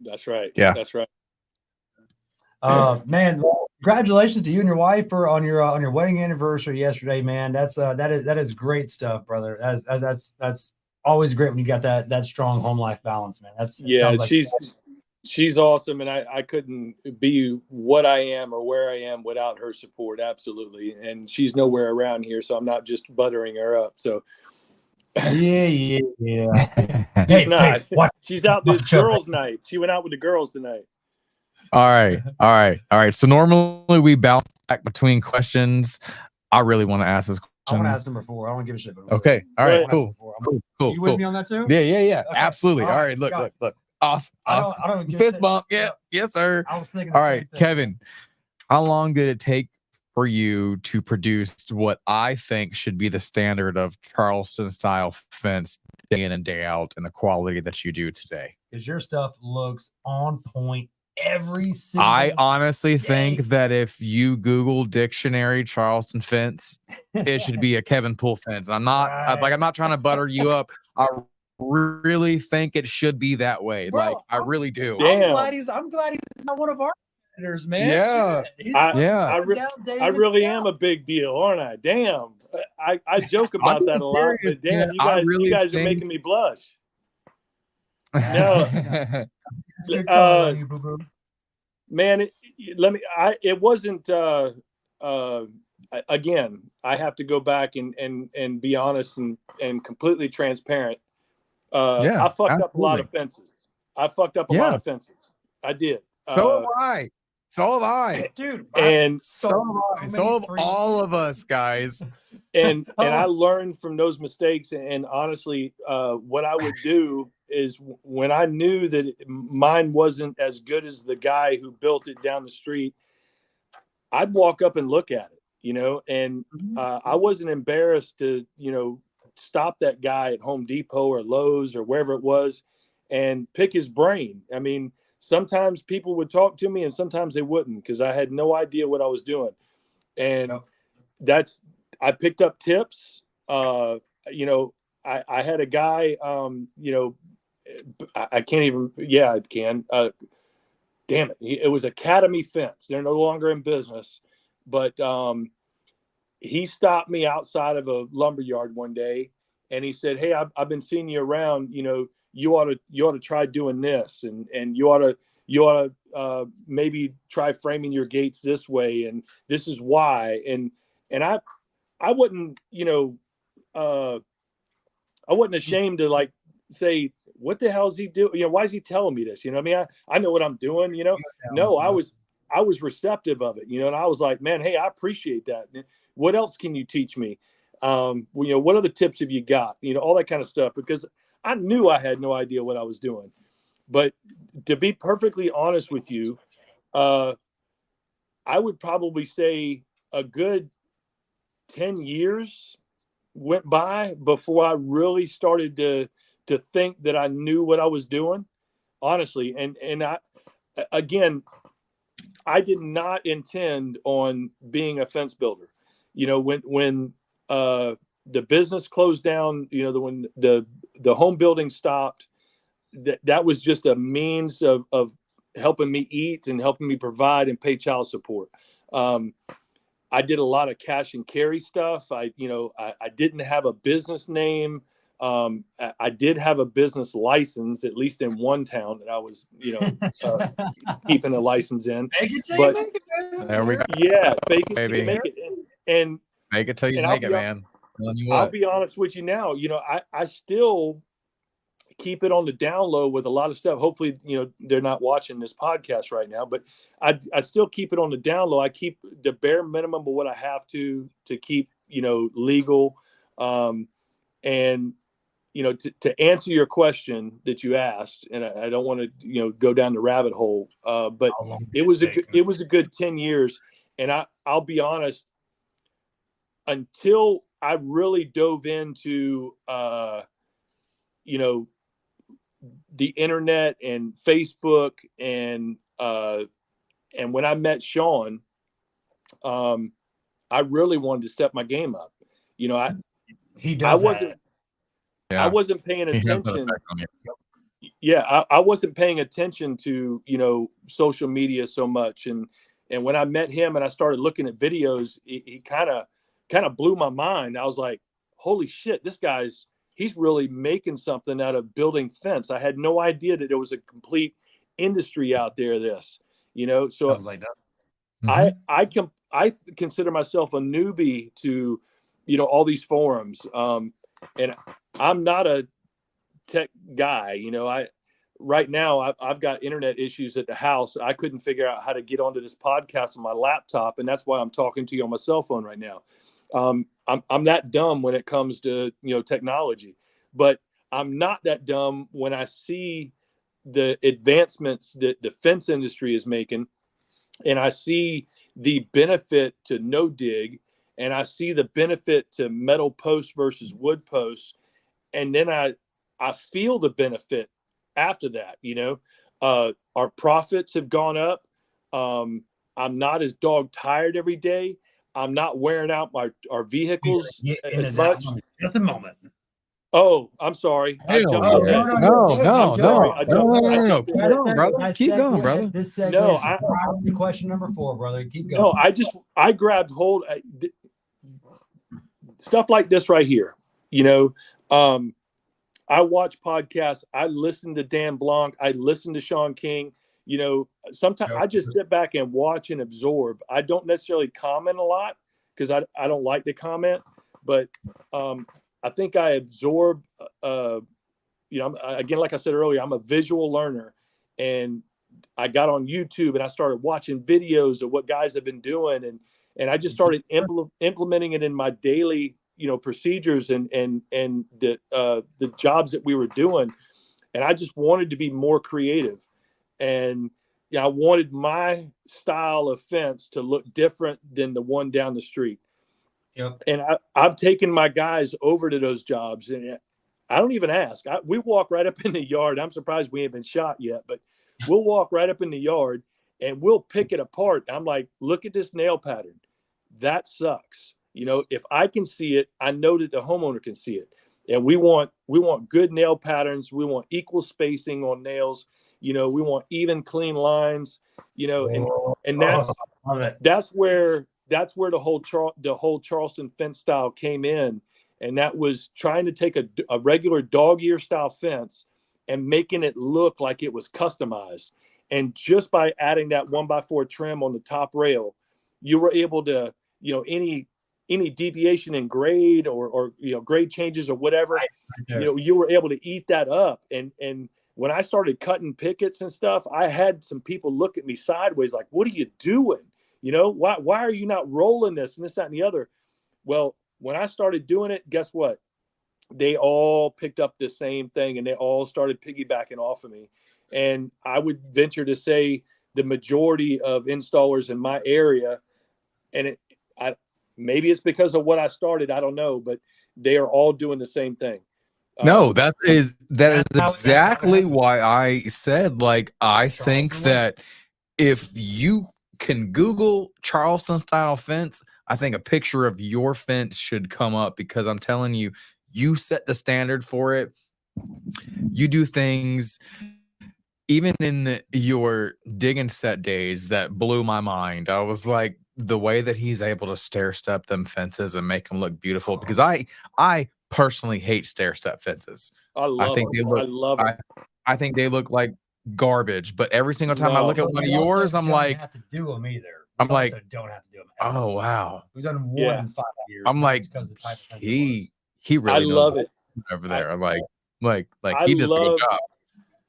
That's right. Yeah. That's right. Man, well, congratulations to you and your wife on your wedding anniversary yesterday, man. That is great stuff, brother. That's always great when you got that strong home life balance, man. She's awesome, and I couldn't be what I am or where I am without her support. Absolutely, and she's nowhere around here, so I'm not just buttering her up. So yeah. She's not. She's out this girls' night. She went out with the girls tonight. All right. So normally we bounce back between questions. I really want to ask this question. I want to ask number 4. I don't give a shit. Okay. All right. Cool. You with me on that too? Yeah. Okay. Absolutely. All right. Look. Awesome. I don't fist bump. Yeah. Yes, sir. I was thinking. All right, Kevin. How long did it take for you to produce what I think should be the standard of Charleston style fence day in and day out, and the quality that you do today? Because your stuff looks on point every single I honestly think that if you Google dictionary Charleston fence, it should be a Kevin Poole fence. I'm not I'm not trying to butter you up. I really think it should be that way. Bro, I really do. I'm glad he's not one of our editors, man. Yeah. I really am a big deal, aren't I? Damn. I joke about that a lot, but damn, you guys are making me blush. No. Man, it wasn't again, I have to go back and be honest and completely transparent. I fucked up a lot of fences. I did. So have I. Dude. And so have all of us, guys. And I learned from those mistakes. And honestly, what I would do is when I knew that mine wasn't as good as the guy who built it down the street, I'd walk up and look at it, and I wasn't embarrassed to, stop that guy at Home Depot or Lowe's or wherever it was and pick his brain. I mean, sometimes people would talk to me and sometimes they wouldn't, because I had no idea what I was doing. And I picked up tips. I had a guy, I can't even, I can. Damn it. It was Academy Fence. They're no longer in business, but he stopped me outside of a lumber yard one day and he said, "Hey, I've been seeing you around, you ought to try doing this, and you ought to maybe try framing your gates this way, and this is why." And I wasn't, I wasn't ashamed to say, "What the hell is he doing? Why is he telling me this?" I know what I'm doing, No, I was receptive of it, and I was like, "Man, hey, I appreciate that. What else can you teach me? What other tips have you got? All that kind of stuff," because I knew I had no idea what I was doing. But to be perfectly honest with you, I would probably say a good 10 years went by before I really started to think that I knew what I was doing, honestly. And I did not intend on being a fence builder. When the business closed down, when the home building stopped, that was just a means of helping me eat and helping me provide and pay child support. I did a lot of cash and carry stuff. I didn't have a business name. I did have a business license, at least in one town that I was, keeping a license in. But There we go. yeah, fake it till Baby. you make it. And Make it till you and make it, man. I'll be honest with you now. I still keep it on the down low with a lot of stuff. Hopefully, they're not watching this podcast right now, but I still keep it on the down low. I keep the bare minimum of what I have to keep, legal. And, to answer your question that you asked, and I don't want to, go down the rabbit hole, but it was a good 10 years. And I'll be honest, until I really dove into, the internet and Facebook and when I met Sean, I really wanted to step my game up. He does. I wasn't paying attention. Yeah, I wasn't paying attention to social media so much, and when I met him and I started looking at videos, he kind of blew my mind. I was like, holy shit, he's really making something out of building fence. I had no idea that there was a complete industry out there. So like that. I consider myself a newbie to, all these forums. And I'm not a tech guy. Right now I've got internet issues at the house. I couldn't figure out how to get onto this podcast on my laptop. And that's why I'm talking to you on my cell phone right now. I'm that dumb when it comes to, technology, but I'm not that dumb when I see the advancements that the fence industry is making, and I see the benefit to no dig, and I see the benefit to metal posts versus wood posts. And then I feel the benefit after that, our profits have gone up. I'm not as dog tired every day. I'm not wearing out our vehicles as much. Just a moment. Oh, I'm sorry. I jumped No, ahead. no. Brother. Keep going, brother. This segment is probably question number 4, brother. Keep going. No, I grabbed hold. Stuff like this right here. I watch podcasts. I listen to Dan Blanc. I listen to Sean King. Sometimes I just sit back and watch and absorb. I don't necessarily comment a lot because I don't like to comment, but I think I absorb, again, like I said earlier, I'm a visual learner, and I got on YouTube and I started watching videos of what guys have been doing. And I just started implementing it in my daily, procedures and the jobs that we were doing. And I just wanted to be more creative. And I wanted my style of fence to look different than the one down the street. Yep. And I've taken my guys over to those jobs, and I don't even ask. We walk right up in the yard. I'm surprised we ain't been shot yet, but we'll walk right up in the yard and we'll pick it apart. I'm like, look at this nail pattern. That sucks. If I can see it, I know that the homeowner can see it. And we want good nail patterns. We want equal spacing on nails. We want even, clean lines. And that's where the whole Charleston fence style came in, and that was trying to take a regular dog ear style fence and making it look like it was customized. And just by adding that 1x4 trim on the top rail, you were able to, any deviation in grade or grade changes or whatever, you were able to eat that up. And when I started cutting pickets and stuff, I had some people look at me sideways like, what are you doing? Why are you not rolling this and this, that, and the other? Well, when I started doing it, guess what? They all picked up the same thing, and they all started piggybacking off of me. And I would venture to say the majority of installers in my area, and maybe it's because of what I started, I don't know, but they are all doing the same thing. No, that is exactly why I said, I think that if you can Google Charleston style fence, I think a picture of your fence should come up, because I'm telling you, you set the standard for it. You do things even in your dig and set days that blew my mind. I was like, the way that he's able to stair step them fences and make them look beautiful, because I personally hate stair step fences. I love think them. they look, I love them. I think they look like garbage, but every single time I No. look at But one of we also yours, I'm don't like, have to do them either. I'm We like, also don't have to do them. ever. oh wow. We've done one Yeah. in 5 years. I'm like, because of the type of fence it he was. really I knows love it. over there. I'm like I he does a good love job.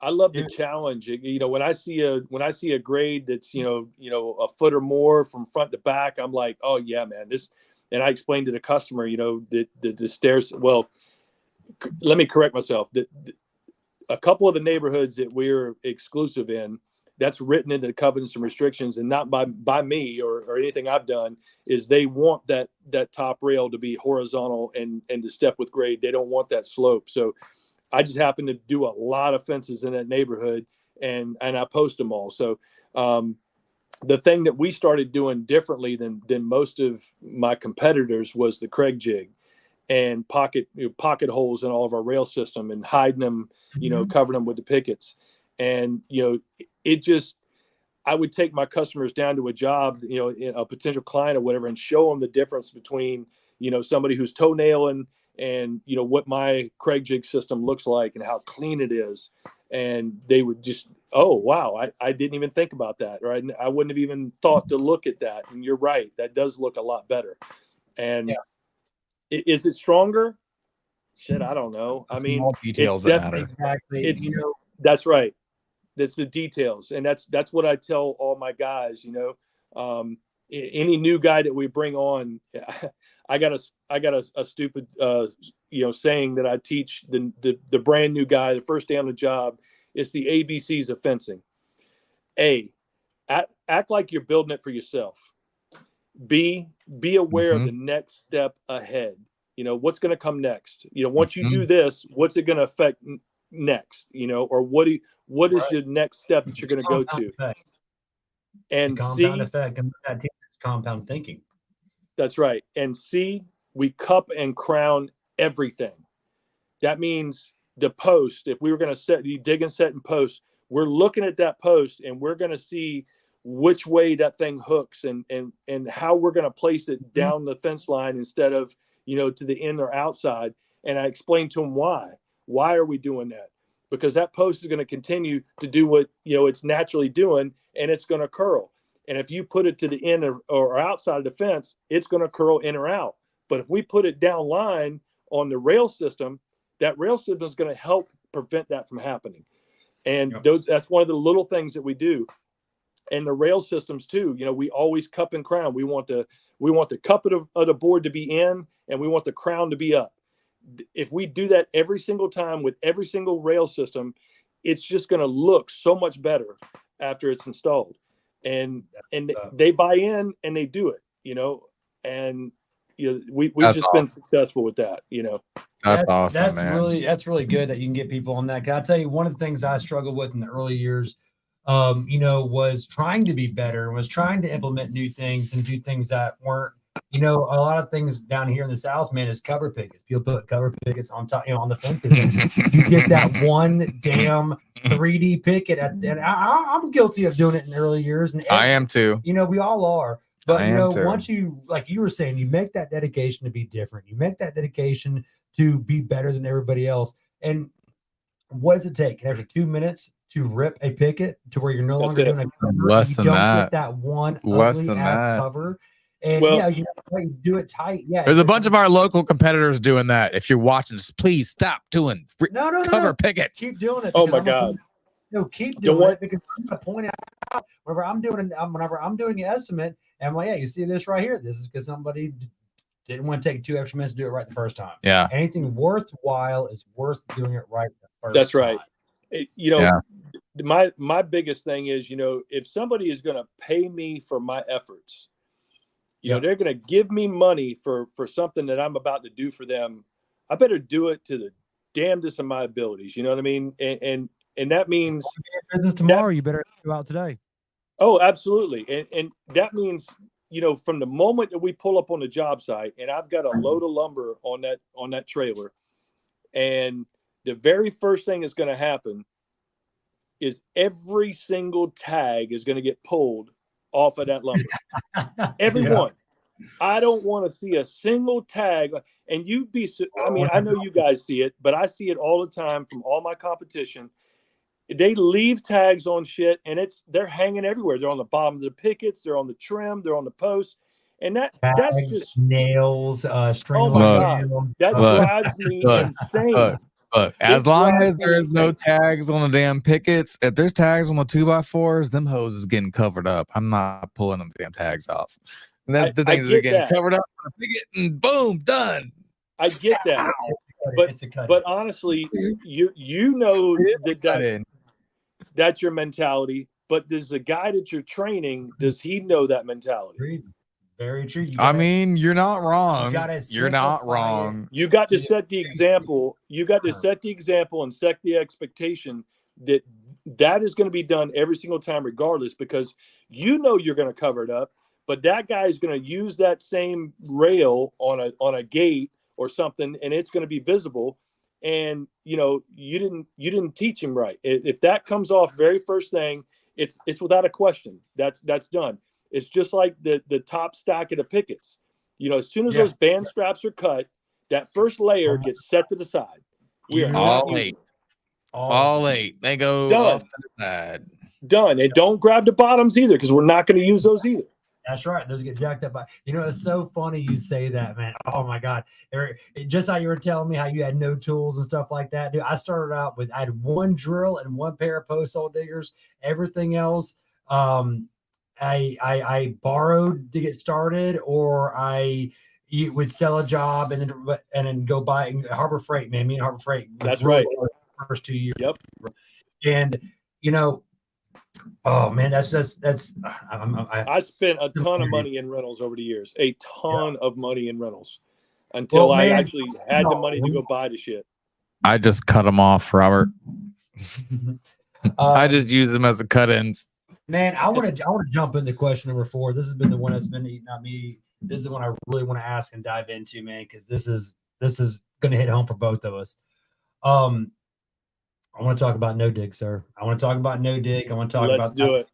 I love the Dude. challenge. You know, when I see a grade that's a foot or more from front to back, I'm like, oh yeah, man, this. And I explained to the customer, the stairs. Well, let me correct myself. A couple of the neighborhoods that we're exclusive in, that's written into the covenants and restrictions, and not by me or anything I've done, is they want that top rail to be horizontal and to step with grade. They don't want that slope. So I just happen to do a lot of fences in that neighborhood, and I post them all. So the thing that we started doing differently than most of my competitors was the Craig jig and pocket holes in all of our rail system and hiding them, covering them with the pickets. And, it just, I would take my customers down to a job, a potential client or whatever, and show them the difference between, somebody who's toenailing and, what my Craig jig system looks like and how clean it is. And they would just, oh, wow, I didn't even think about that. Right. I wouldn't have even thought to look at that. And you're right. That does look a lot better. And is it stronger? Shit, I don't know. It's I mean, small details it's that definitely matter. Exactly. it's that's right. That's the details, and that's what I tell all my guys. Any new guy that we bring on, I got a stupid saying that I teach the brand new guy the first day on the job. It's the ABCs of fencing. A, act like you're building it for yourself. B, be aware of the next step ahead. What's going to come next. Once you do this, what's it going to affect next? Or what is your next step that you're going to go to? Effect. And the compound C, effect, and that teaches compound thinking. that's right. And C, we cup and crown everything. That means the post. If we were going to dig and set and post, we're looking at that post and we're going to see which way that thing hooks and how we're going to place it down the fence line instead of, to the in or outside. And I explained to them why. Why are we doing that? Because that post is going to continue to do what, it's naturally doing, and it's going to curl. And if you put it to the in or outside of the fence, it's going to curl in or out. But if we put it down line on the rail system, that rail system is going to help prevent that from happening. And that's one of the little things that we do. And the rail systems too, we always cup and crown. We want the cup of the board to be in, and we want the crown to be up. If we do that every single time with every single rail system, it's just going to look so much better after it's installed. And they buy in and they do it, and we've just awesome. Been successful with that, That's awesome, man. That's really good that you can get people on that. Can I tell you, one of the things I struggled with in the early years, was trying to be better, was trying to implement new things and do things that weren't, a lot of things down here in the South, man, is cover pickets. People put cover pickets on top, on the fences. You get that one damn 3D picket and I'm guilty of doing it in the early years. And I am too. We all are. But too. Once you, like you were saying, you make that dedication to be different. You make that dedication to be better than everybody else. And what does it take? An extra 2 minutes to rip a picket to where you're no longer doing a cover. Less than that. Get that one Less ugly than ass that. cover. And you do it tight. Yeah. There's a bunch of our local competitors doing that. If you're watching, just please stop doing cover pickets. Keep doing it. Oh my God. Keep doing it, because I'm going to point out whenever I'm doing the estimate, and I'm like, yeah, you see this right here. This is because somebody didn't want to take 2 extra minutes to do it right the first time. Yeah. Anything worthwhile is worth doing it right the first That's time. right. My biggest thing is, if somebody is going to pay me for my efforts, they're going to give me money for something that I'm about to do for them, I better do it to the damnedest of my abilities. You know what I mean? And that means business tomorrow. You better go out today. Oh, absolutely. And that means, from the moment that we pull up on the job site and I've got a load of lumber on that trailer, and the very first thing that's going to happen is every single tag is going to get pulled off of that lumber. Everyone. I don't want to see a single tag. And you'd be, I mean, I know you guys see it, but I see it all the time from all my competition. They leave tags on shit, and they're hanging everywhere. They're on the bottom of the pickets, they're on the trim, they're on the post, and that's just nails, string. Oh my God, that drives me insane. Look, as long as there's no tags on the damn pickets, if there's tags on the 2x4s, them hoses getting covered up. I'm not pulling them damn tags off. The things are getting covered up on the picket, and boom, done. I get that, but honestly, you know that's your mentality. But does the guy that you're training, does he know that mentality? Very true. I mean, you're not wrong. You're not wrong. You got to set the example. You got to set the example and set the expectation that is going to be done every single time, regardless, because you know you're going to cover it up. But that guy is going to use that same rail on a gate or something, and it's going to be visible. And you know you didn't teach him right. If that comes off very first thing, it's without a question. That's done. It's just like the top stack of the pickets. You know, as soon as those band straps are cut, that first layer gets set to the side. All eight. They go off to the side. Done. And don't grab the bottoms either, because we're not going to use those either. That's right. Those get jacked up by. You know, it's so funny you say that, man. Oh my God! Just how you were telling me how you had no tools and stuff like that, dude. I started out with I had one drill and one pair of post hole diggers. Everything else, I borrowed to get started, or I would sell a job and then go buy Harbor Freight. Man, me and Harbor Freight. That's right. First 2 years. Yep. And you know. Oh man, I spent a ton of money in rentals over the years, a ton of money in rentals, until I actually had the money to go buy the shit. I just cut them off, Robert. I just use them as a cut-ins. Man, I want to jump into question number 4. This has been the one that's been eating at me. This is the one I really want to ask and dive into, man, because this is going to hit home for both of us. I want to talk about no dig, sir. I want to talk about no dig. I want to talk about. Let's do it.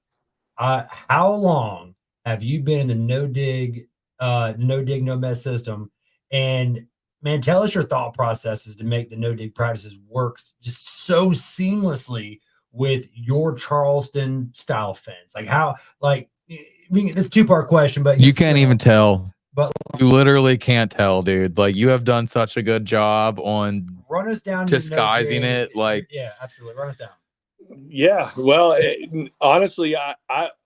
How long have you been in the no dig, no mess system? And man, tell us your thought processes to make the no dig practices work just so seamlessly with your Charleston style fence. Like how, like, I mean, it's a 2-part question, but you can't even tell. But you literally can't tell, dude. Like, you have done such a good job on run us down disguising it. Like, yeah, absolutely, run us down. Yeah, well, honestly, I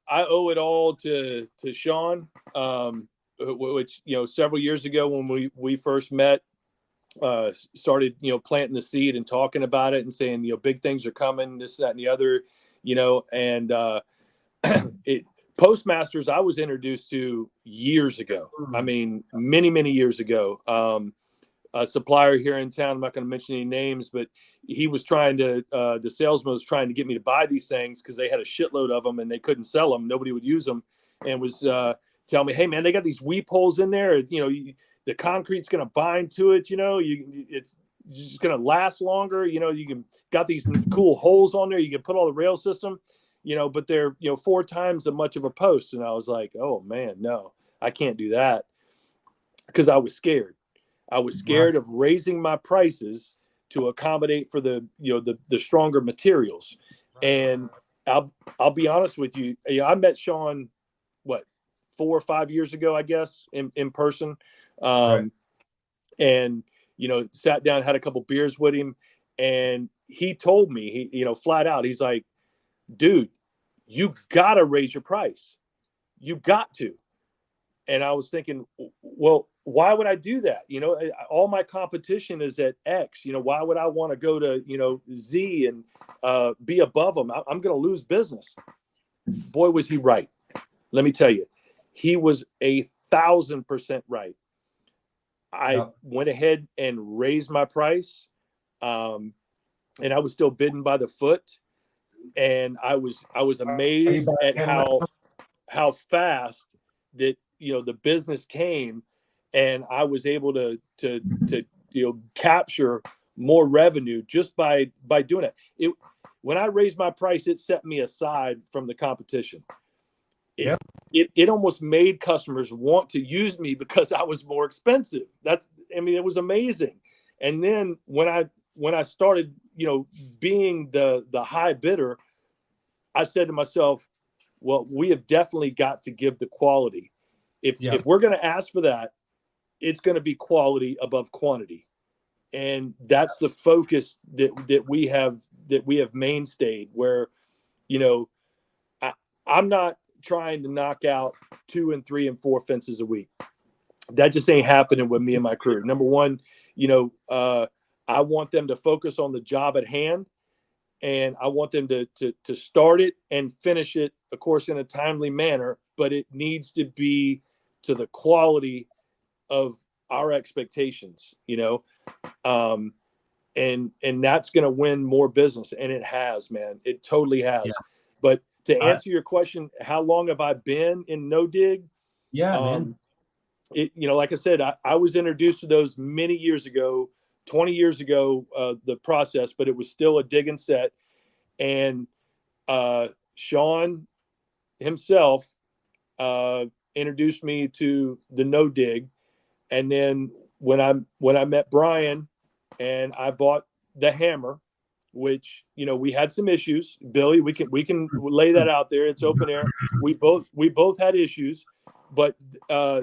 owe it all to Sean, which, you know, several years ago when we first met, started, you know, planting the seed and talking about it and saying, you know, big things are coming, this, that, and the other, you know, and Postmasters I was introduced to years ago. I mean, many, many years ago. A supplier here in town, I'm not going to mention any names, but he was trying to, the salesman was trying to get me to buy these things because they had a shitload of them and they couldn't sell them. Nobody would use them, and was telling me, hey, man, they got these weep holes in there. You know, the concrete's going to bind to it. You know, it's just going to last longer. You know, got these cool holes on there. You can put all the rail system. You know, but they're, you know, 4 times as much of a post. And I was like, oh man, no, I can't do that, because I was scared. I was scared of raising my prices to accommodate for the, you know, the stronger materials. And I'll be honest with you. I met Sean, 4 or 5 years ago, I guess, in person. And, you know, sat down, had a couple beers with him, and he told me, you know, flat out, he's like, dude, you got to raise your price. You got to. And I was thinking, well, why would I do that? You know, all my competition is at X. You know, why would I want to go to, you know, Z and be above them? I'm going to lose business. Boy, was he right. Let me tell you, he was 1,000% right. I went ahead and raised my price, and I was still bidding by the foot. And I was amazed at how fast that, you know, the business came, and I was able to you know, capture more revenue just by doing it. When I raised my price, it set me aside from the competition. Yep. It almost made customers want to use me because I was more expensive. It was amazing. And then when I started, being the high bidder, I said to myself, well, we have definitely got to give the quality. If we're going to ask for that, it's going to be quality above quantity. And that's the focus that we have mainstayed, where, I'm not trying to knock out 2 and 3 and 4 fences a week. That just ain't happening with me and my crew. Number one, I want them to focus on the job at hand, and I want them to start it and finish it, of course, in a timely manner, but it needs to be to the quality of our expectations, and that's going to win more business. And it has, man, it totally has. Yeah. But to answer your question, how long have I been in no dig? Yeah, man. Like I said, I was introduced to those many years ago, 20 years ago, the process, but it was still a dig and set. And Sean himself introduced me to the no dig. And then when I met Brian and I bought the hammer, which, we had some issues, Billy, we can lay that out there. It's open air. We both had issues, but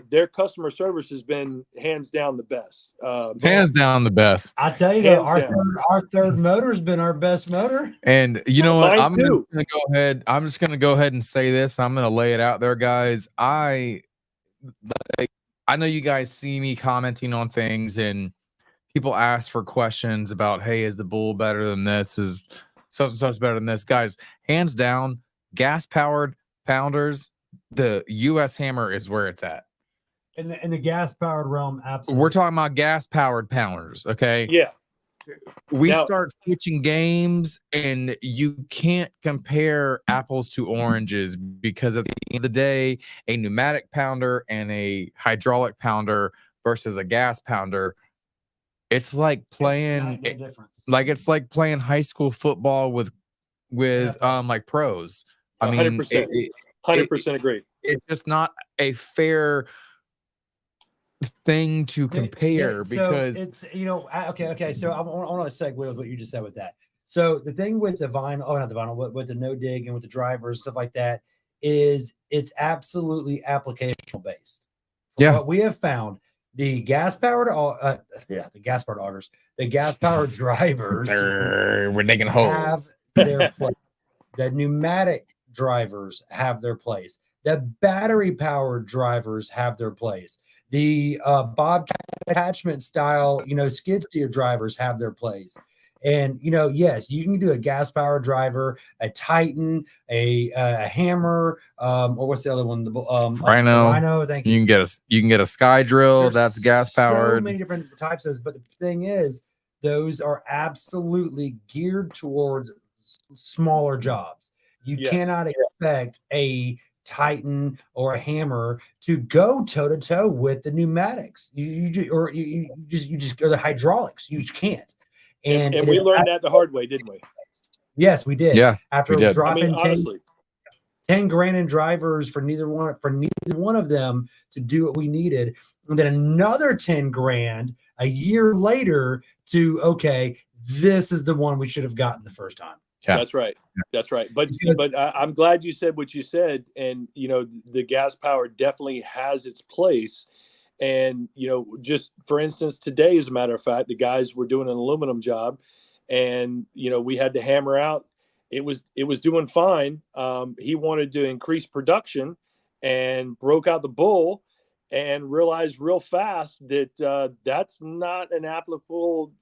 their customer service has been hands down the best. Hands down the best. I tell you though, our third motor has been our best motor. And you know what? I'm just going to go ahead and say this. I'm going to lay it out there, guys. I know you guys see me commenting on things, and people ask for questions about, hey, is the bull better than this? Is such and such better than this? Guys, hands down, gas-powered pounders, the U.S. hammer is where it's at. In the gas-powered realm, absolutely. We're talking about gas-powered pounders, okay? Yeah. We start switching games, and you can't compare apples to oranges, because at the end of the day, a pneumatic pounder and a hydraulic pounder versus a gas pounder, it's like playing it's like playing high school football with like pros. I mean, 100% agree. It's just not a fair thing to compare, because it's okay. So I want to segue with what you just said with that. So the thing with the vinyl, not the vinyl, with the no dig and with the drivers, stuff like that, is it's absolutely applicational based. What we have found, the gas powered augers, the gas powered drivers, we're digging holes. Have their place. The pneumatic drivers have their place. The battery powered drivers have their place. The Bobcat attachment style, skid steer drivers have their place. And, yes, you can do a gas powered driver, a Titan, a hammer, or what's the other one? Rhino. Rhino. Thank you. You can get a Sky Drill. That's gas powered. So many different types of those. But the thing is, those are absolutely geared towards smaller jobs. You cannot expect a Titan or a hammer to go toe to toe with the pneumatics. You just or the hydraulics. You just can't. And we learned that the hard way, didn't we? Yes, we did. Yeah, after dropping 10 grand in drivers for neither one of them to do what we needed, and then another 10 grand a year later to this is the one we should have gotten the first time. Yeah. That's right. That's right. But I'm glad you said what you said. And, the gas power definitely has its place. And, just for instance, today, as a matter of fact, the guys were doing an aluminum job, and, we had to hammer out. It was doing fine. He wanted to increase production and broke out the bull and realized real fast that that's not an applicable,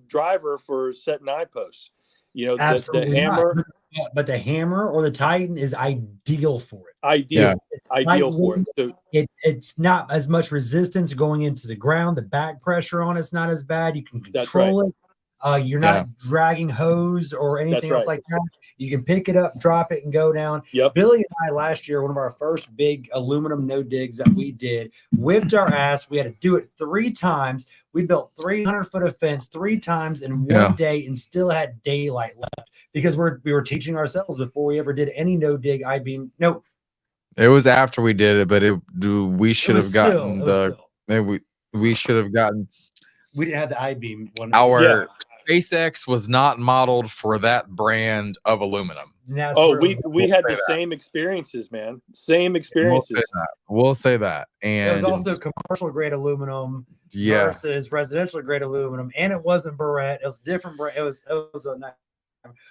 driver for setting eye posts. The hammer, but the hammer or the Titan is ideal for it. Ideal for it. So, it's not as much resistance going into the ground. The back pressure on it's not as bad. You can control it. You're not dragging hose or anything else like that. You can pick it up, drop it, and go down. Yep. Billy and I last year, one of our first big aluminum no digs that we did, whipped our ass. We had to do it 3 times. We built 300 foot of fence 3 times in one day and still had daylight left, because we were teaching ourselves before we ever did any no dig I-beam. No, It was after we did it, but we should have gotten we should have gotten. We didn't have the I-beam one. Our SpaceX was not modeled for that brand of aluminum. We had the same experiences, man. Same experiences. We'll say that. And it was also commercial grade aluminum versus residential grade aluminum, and it wasn't barrette. It was different. It was a nice.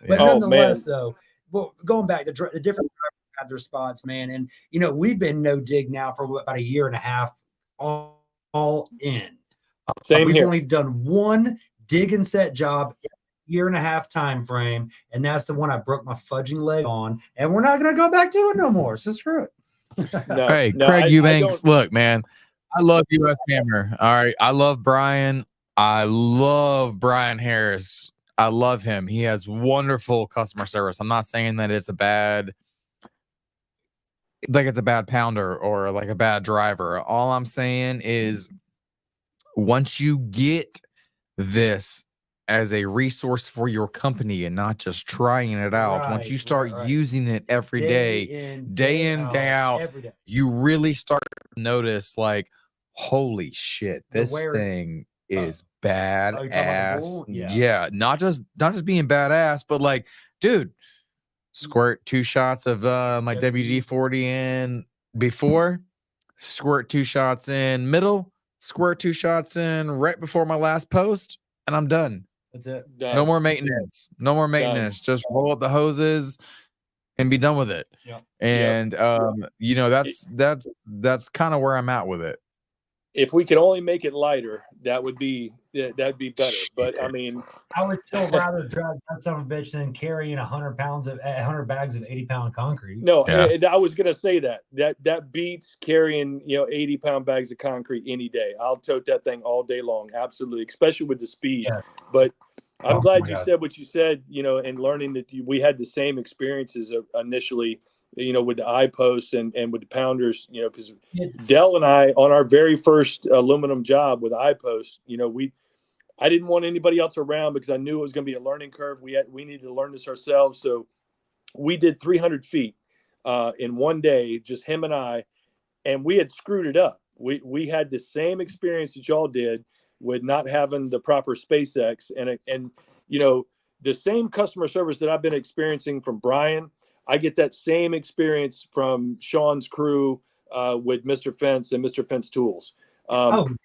But nonetheless, though, well, going back, the different drivers have their spots, man. And we've been no dig now for about a year and a half, all in. We've only done one dig and set job, year and a half time frame, and that's the one I broke my fudging leg on, and we're not going to go back to it no more. So screw it. Craig Eubanks, look, man, I love US Hammer. All right, I love Brian. I love Brian Harris. I love him. He has wonderful customer service. I'm not saying that it's a bad pounder or like a bad driver. All I'm saying is, once you get this as a resource for your company and not just trying it out, once you start using it every day, day in, day out, you really start to notice, like, holy shit, this thing is badass. Yeah, not just being badass, but like, dude, squirt 2 shots of my WD-40 in before, squirt 2 shots in middle, squirt 2 shots in right before my last post, and I'm done. That's it. Done. No more maintenance. No more maintenance. Just roll up the hoses and be done with it. Yep. And that's kind of where I'm at with it. If we could only make it lighter, that'd be better. But I mean, I would still rather drive that son of a bitch than carrying 100 bags of 80-pound concrete. No, I was gonna say that beats carrying 80-pound bags of concrete any day. I'll tote that thing all day long, absolutely, especially with the speed. Yeah. But I'm glad you said what you said, and learning that we had the same experiences initially. With the I-posts and with the pounders, because Dell and I, on our very first aluminum job with I-posts, I didn't want anybody else around because I knew it was going to be a learning curve. We needed to learn this ourselves. So we did 300 feet in one day, just him and I, and we had screwed it up. We had the same experience that y'all did with not having the proper SpaceX and the same customer service that I've been experiencing from Brian. I get that same experience from Sean's crew with Mr. Fence and Mr. Fence Tools. Hands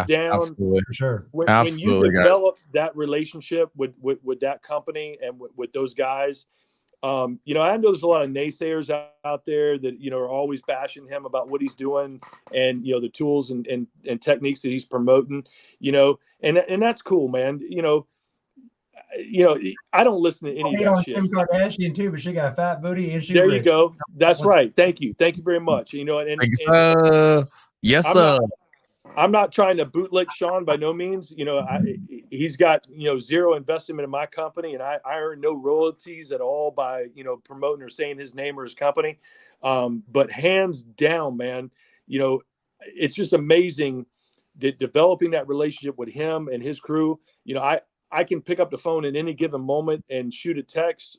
down, absolutely. For sure. When you develop that relationship with that company and with those guys, I know there's a lot of naysayers out there that are always bashing him about what he's doing and the tools and techniques that he's promoting. And that's cool, man. I don't listen to any of that shit. Kim Kardashian too, but she got a fat booty and she. There you go. That's right. Thank you very much. Yes, sir. I'm not trying to bootlick Sean by no means. He's got zero investment in my company, and I earn no royalties at all by promoting or saying his name or his company. But hands down, man, it's just amazing that developing that relationship with him and his crew. I can pick up the phone at any given moment and shoot a text.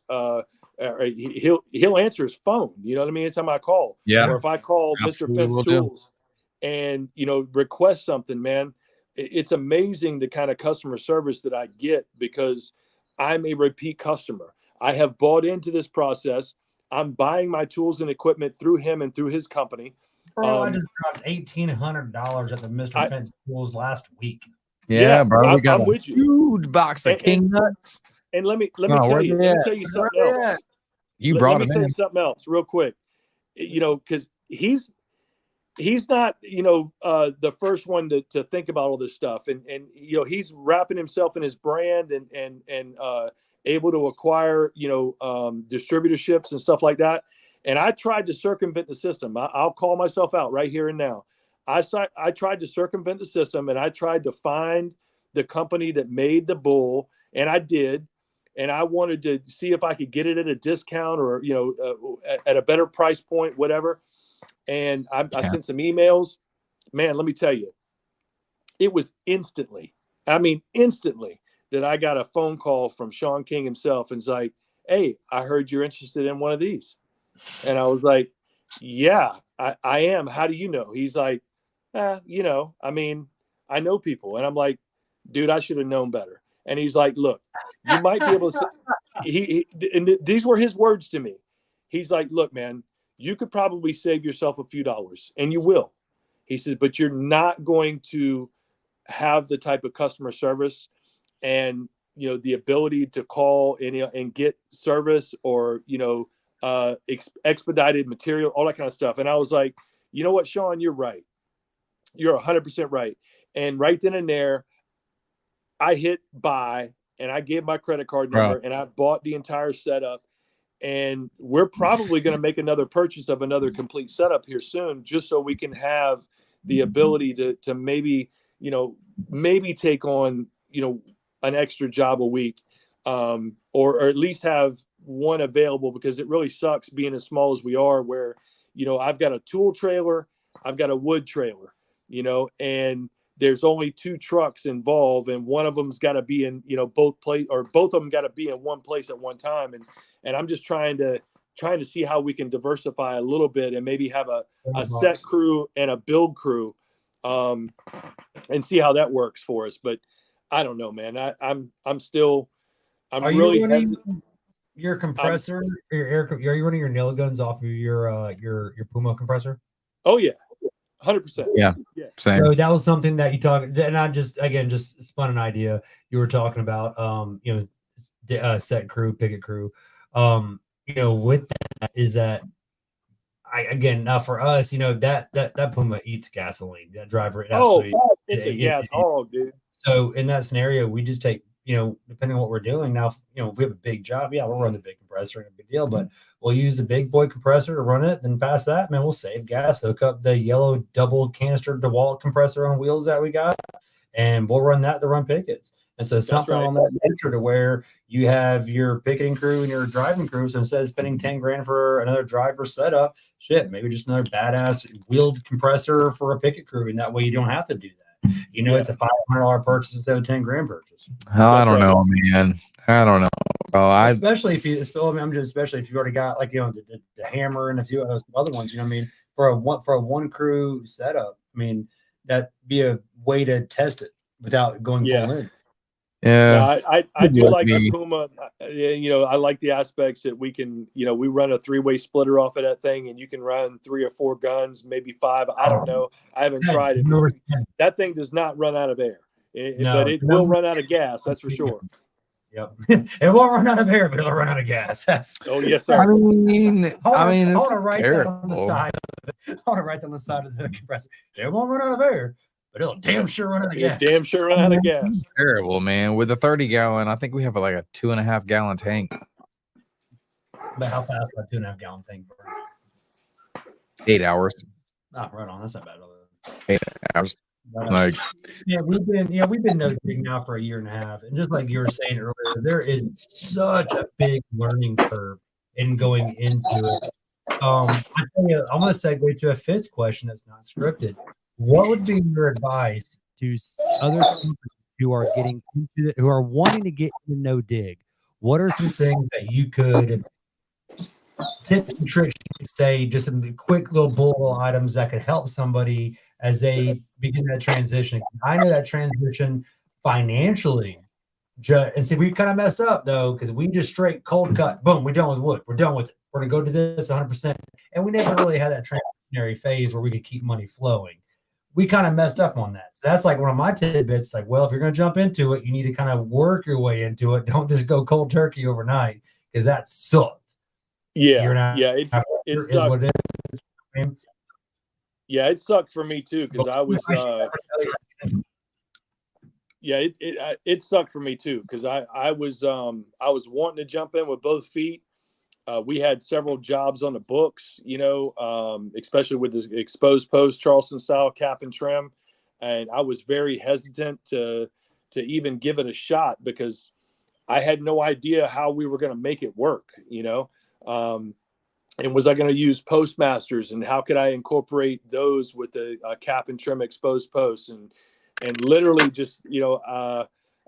He'll answer his phone. You know what I mean? Anytime I call, or if I call Mr. Fence Tools and request something, man, it's amazing the kind of customer service that I get because I'm a repeat customer. I have bought into this process. I'm buying my tools and equipment through him and through his company. Bro, I just dropped $1,800 at the Mr. Fence Tools last week. Yeah, bro. We got I'm with you. Huge box of King Nuts. And let me tell you something else. Let me tell you something else real quick. Because he's not the first one to think about all this stuff, and he's wrapping himself in his brand and able to acquire distributorships and stuff like that. And I tried to circumvent the system. I'll call myself out right here and now. I tried to circumvent the system, and I tried to find the company that made the bull, and I did. And I wanted to see if I could get it at a discount or at a better price point, whatever. And I sent some emails. Man, let me tell you, it was instantly that I got a phone call from Sean King himself, and it's like, "Hey, I heard you're interested in one of these," and I was like, yeah, I am. How do you know? He's like, you know, I mean, I know people. And I'm like, dude, I should have known better. And he's like, look, you might be able to, and these were his words to me. He's like, look, man, you could probably save yourself a few dollars, and you will. He says, but you're not going to have the type of customer service and, you know, the ability to call and get service, or, you know, expedited material, all that kind of stuff. And I was like, you know what, Sean, you're right. You're 100% right. And right then and there, I hit buy, and I gave my credit card number, and I bought the entire setup. And we're probably going to make another purchase of another complete setup here soon, just so we can have the ability to maybe, you know, maybe take on, you know, an extra job a week, or at least have one available, because it really sucks being as small as we are, where, you know, I've got a tool trailer, I've got a wood trailer, you know, and there's only 2 trucks involved, and one of them's got to be in, you know, both of them got to be in one place at one time. And I'm just trying to see how we can diversify a little bit, and maybe have a set crew and a build crew, and see how that works for us. But I don't know, man. I'm still, I'm Are really you running hesitant. your compressor, your air? Are you running your nail guns off of your Puma compressor? Oh yeah, 100%. Yeah. Same. So that was something that you talked, and I just spun an idea. You were talking about, you know, set crew, picket crew. You know, with that is that now for us, you know, that Puma eats gasoline. That driver, it's a gas hog, dude. So in that scenario, we just take, you know, depending on what we're doing now, you know, if we have a big job, yeah, we'll run the big compressor, and a big deal, but we'll use the big boy compressor to run it. Then past that, man, we'll save gas, hook up the yellow double canister DeWalt compressor on wheels that we got, and we'll run that to run pickets. And so something on that nature, to where you have your picketing crew and your driving crew. So instead of spending 10 grand for another driver setup, shit, maybe just another badass wheeled compressor for a picket crew. And that way you don't have to do that. You know, it's a $500 purchase instead of a 10 grand purchase. I don't know, man. I don't know. Bro. Especially if you've already got, like, you know, the hammer and a few of those other ones, you know what I mean? For a one crew setup, I mean, that'd be a way to test it without going full in. Yeah, I do like our Puma. You know, I like the aspects that we can, you know, we run a 3-way splitter off of that thing, and you can run 3 or 4 guns, maybe 5. I don't know. I haven't tried it. That thing does not run out of air, but it will run out of gas. That's for sure. Yep. It won't run out of air, but it'll run out of gas. Oh, yes, sir. I mean, I want to write that on the side. I want to write that on the side of the compressor. It won't run out of air, but it'll damn sure run out of gas. Damn sure run out of gas. Terrible, man. With a 30-gallon, I think we have like a 2.5-gallon tank. But how fast would a 2.5-gallon tank burn? 8 hours. Oh, right on. That's not bad. 8 hours. Like, we've been noticing now for a year and a half, and just like you were saying earlier, there is such a big learning curve in going into it. I tell you, I'm going to segue to a 5th question that's not scripted. What would be your advice to other companies who are getting into who are wanting to get into no dig? What are some things that you could tips and tricks you could say, just some quick little bullet items that could help somebody as they begin that transition? I know that transition financially, and see, we kind of messed up though, because we just straight cold cut, boom, we're done with wood. We're done with it. We're gonna go to this 100%, and we never really had that transitionary phase where we could keep money flowing. We kind of messed up on that. So that's like one of my tidbits. Like, well, if you're gonna jump into it, you need to kind of work your way into it. Don't just go cold turkey overnight, because that sucked. It sucked for me too, because I was it sucked for me too, because I was wanting to jump in with both feet. We had several jobs on the books, you know, especially with the exposed post Charleston style cap and trim, and I was very hesitant to even give it a shot, because I had no idea how we were going to make it work, you know. And was I going to use Postmasters, and how could I incorporate those with the cap and trim exposed posts, and literally just, you know,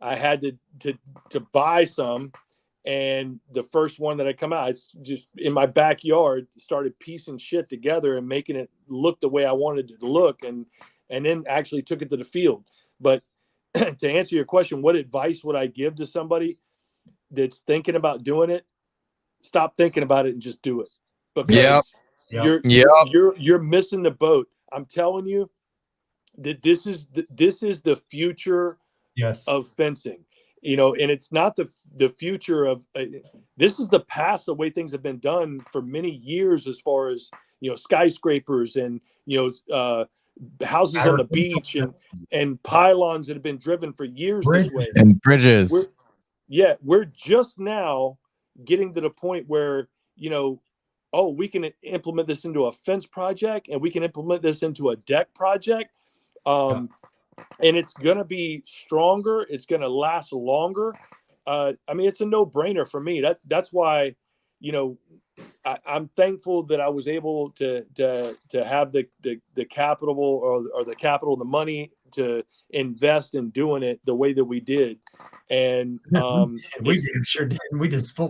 I had to buy some And the first one that I come out, it's just in my backyard, started piecing shit together and making it look the way I wanted it to look, and then actually took it to the field. But to answer your question, what advice would I give to somebody that's thinking about doing it? Stop thinking about it and just do it. Because you're missing the boat. I'm telling you that this is the future of fencing. And it's not the future of this is the past, the way things have been done for many years, as far as skyscrapers and houses on the beach and pylons that have been driven for years this way, and bridges. We're just now getting to the point where we can implement this into a fence project, and we can implement this into a deck project. And it's going to be stronger. It's going to last longer. It's a no-brainer for me. That's why, I'm thankful that I was able to have the capital or the capital, the money to invest in doing it the way that we did. And we sure did. We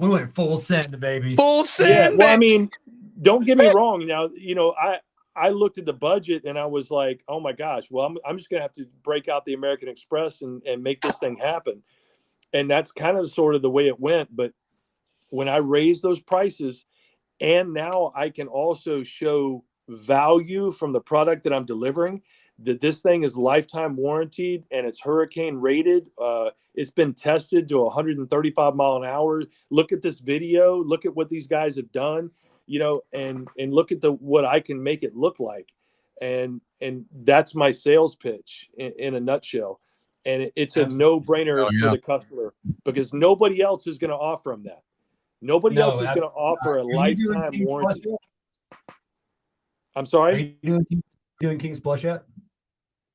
went full send, baby. Full send. Yeah, well, don't get me wrong. Now, I looked at the budget and I was like, oh my gosh, well, I'm just going to have to break out the American Express and make this thing happen. And that's kind of sort of the way it went. But when I raised those prices, and now I can also show value from the product that I'm delivering, that this thing is lifetime warranted and it's hurricane rated. It's been tested to 135 mile an hour. Look at this video. Look at what these guys have done. And look at what I can make it look like. And that's my sales pitch in a nutshell. And it's a no-brainer for the customer, because nobody else is going to offer them that. Nobody else is going to offer a lifetime warranty. I'm sorry? Are you doing King's Plus yet?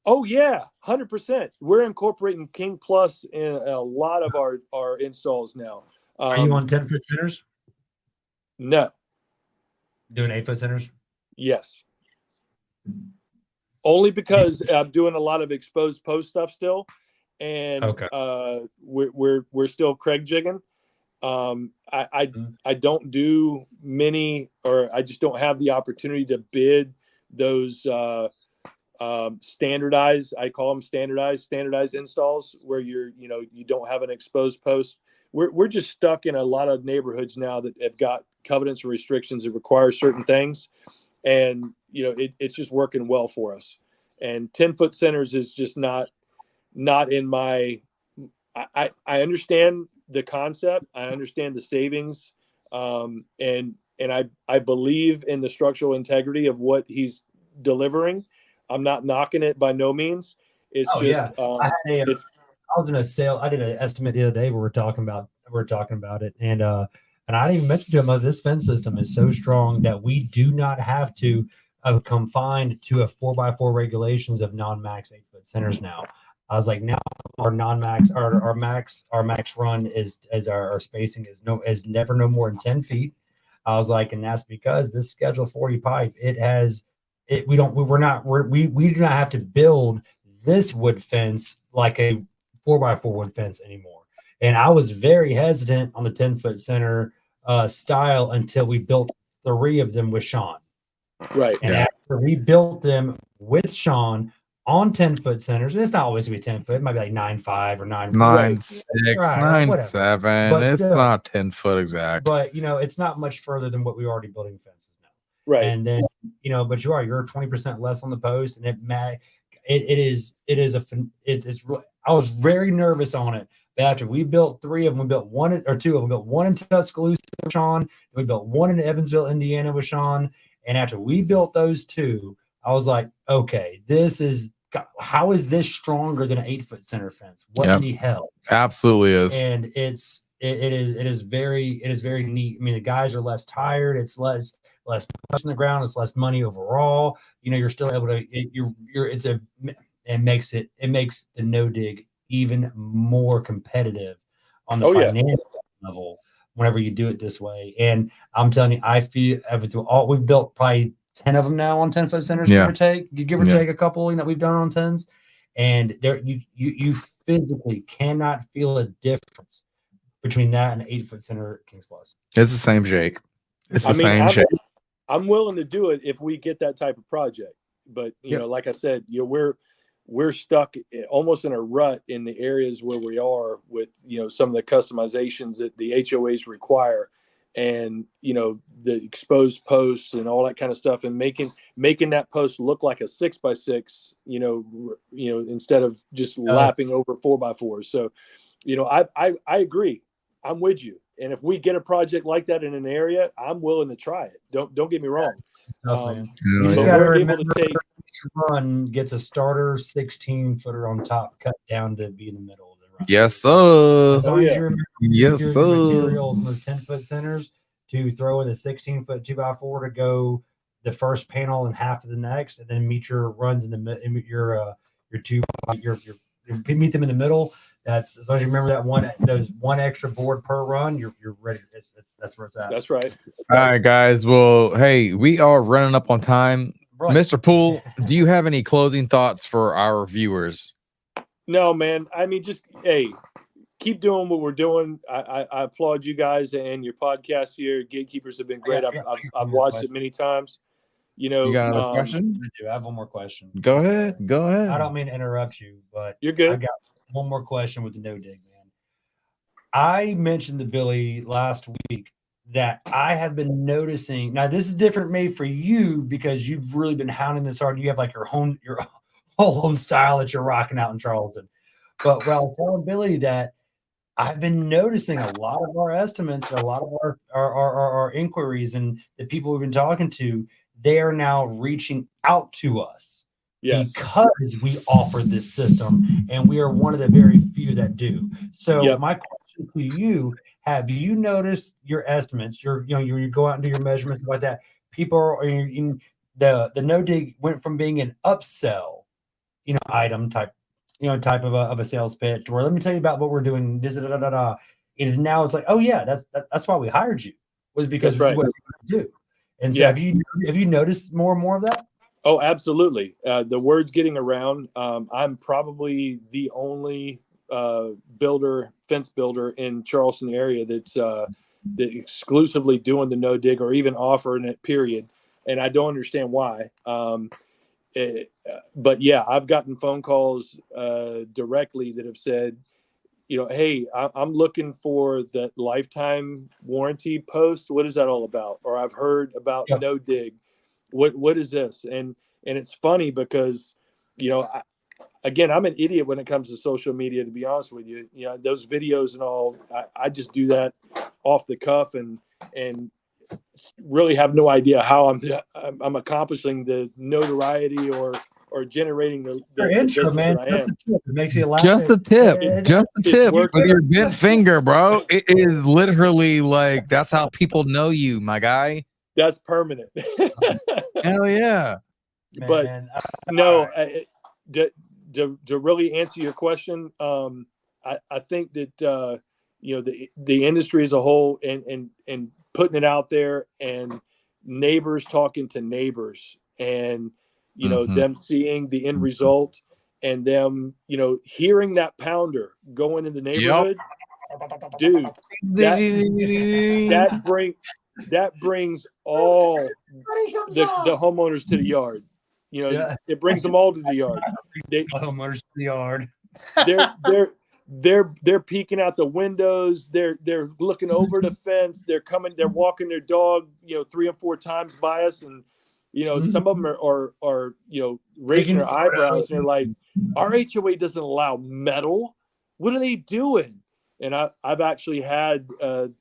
Oh, yeah, 100%. We're incorporating King Plus in a lot of our installs now. Are you on 10-foot centers? No. Doing 8-foot centers? Yes. Only because I'm doing a lot of exposed post stuff still, and we're still Craig jigging. I don't do many, or I just don't have the opportunity to bid those standardized. I call them standardized installs, where you don't have an exposed post. We're just stuck in a lot of neighborhoods now that have got covenants and restrictions that require certain things. And, it's just working well for us. And 10-foot centers is just not in my, I understand the concept. I understand the savings. And I believe in the structural integrity of what he's delivering. I'm not knocking it by no means. It's I was in a sale. I did an estimate the other day where we're talking about it. And I didn't even mention to him, this fence system is so strong that we do not have to confined to a 4x4 regulations of non-max 8-foot centers now. I was like, now our non-max, our max run is our spacing is never no more than 10 feet. I was like, and that's because this Schedule 40 pipe, we do not have to build this wood fence like a 4x4 wood fence anymore. And I was very hesitant on the 10-foot center style until we built 3 of them with Sean. Right. And after we built them with Sean on 10-foot centers, and it's not always going to be 10 foot, it might be like 9.5 or 9.6, 9.7. But it's not 10 foot exact. But it's not much further than what we already building fences now. Right. And then but you're 20% less on the post, and I was very nervous on it. But after we built 3 of them, we built 1 or 2 of them. We built 1 in Tuscaloosa with Sean, we built 1 in Evansville, Indiana with Sean. And after we built those 2, I was like, okay, how is this stronger than an 8-foot center fence? What in the hell? Absolutely is. And it is very neat. I mean, the guys are less tired. It's less touch on the ground. It's less money overall. You're still able to. It makes the no dig even more competitive on the financial level whenever you do it this way. And I'm telling you, I feel we've built probably 10 of them now on 10-foot centers, give or take a couple that we've done on 10s. And there you physically cannot feel a difference between that and an 8-foot center Kings Plus. It's the same shake. It's the I mean, same shake. I'm willing to do it if we get that type of project. But you know, like I said, you know, we're stuck almost in a rut in the areas where we are with, you know, some of the customizations that the HOAs require, and you know, the exposed posts and all that kind of stuff, and making that post look like a 6x6, you know, instead of just lapping over 4x4s. So, you know, I agree. I'm with you. And if we get a project like that in an area, I'm willing to try it. Don't get me wrong. Man. But You gotta we're able remember, to take. each run gets a starter 16-footer on top, cut down to be in the middle of the run. Yes, sir. As long as you remember Yes, your sir. materials in those 10-foot centers to throw in a 16-foot 2x4 to go the first panel and half of the next, and then meet your runs in the meet them in the middle. That's as long as you remember that those one extra board per run, you're ready. That's where it's at. That's right. All right, guys. Well, hey, we are running up on time. Right. Mr. Poole, do you have any closing thoughts for our viewers? No, man. I mean, just keep doing what we're doing. I applaud you guys and your podcast here. Gatekeepers have been great. I've watched it many times. You know, You got another question? I have one more question. Go ahead. Go ahead. I don't mean to interrupt you, but You're good. I got one more question with the no dig, man. I mentioned to Billy last week that I have been noticing. Now, this is different made for you because you've really been hounding this hard. You have like your whole home style that you're rocking out in Charleston. But I was telling Billy that I've been noticing a lot of our estimates, a lot of our inquiries, and the people we've been talking to, they are now reaching out to us. Yes. Because we offer this system, and we are one of the very few that do. So my question to you, have you noticed your estimates? You go out and do your measurements like that. People are in the no dig went from being an upsell, item type of a sales pitch, or let me tell you about what we're doing. And now it's like, oh yeah, that's why we hired you, was because this is what you do. And so have you noticed more and more of that? Oh, absolutely. The word's getting around. I'm probably the only fence builder in Charleston area that's exclusively doing the no dig or even offering it, period. And I don't understand why. But yeah, I've gotten phone calls directly that have said, hey, I'm looking for that lifetime warranty post. What is that all about? Or I've heard about no dig. What is this? And it's funny because, again, I'm an idiot when it comes to social media, to be honest with you. Those videos and all, I just do that off the cuff and really have no idea how I'm accomplishing the notoriety or generating the intro, man. That I am. It makes you laugh. Just a tip. Just a tip with your bent finger, bro. It is literally like that's how people know you, my guy. That's permanent. Hell yeah. But no, to really answer your question, I think that the industry as a whole and putting it out there, and neighbors talking to neighbors, and them seeing the end result, and them hearing that pounder going in the neighborhood, dude, that brings all the homeowners to the yard. It brings them all to the yard. Homeowners to the yard. They're peeking out the windows. They're looking over the fence. They're walking their dog, 3 or 4 times by us, and some of them are raising their eyebrows, and they're like, "Our HOA doesn't allow metal. What are they doing?" And I've actually had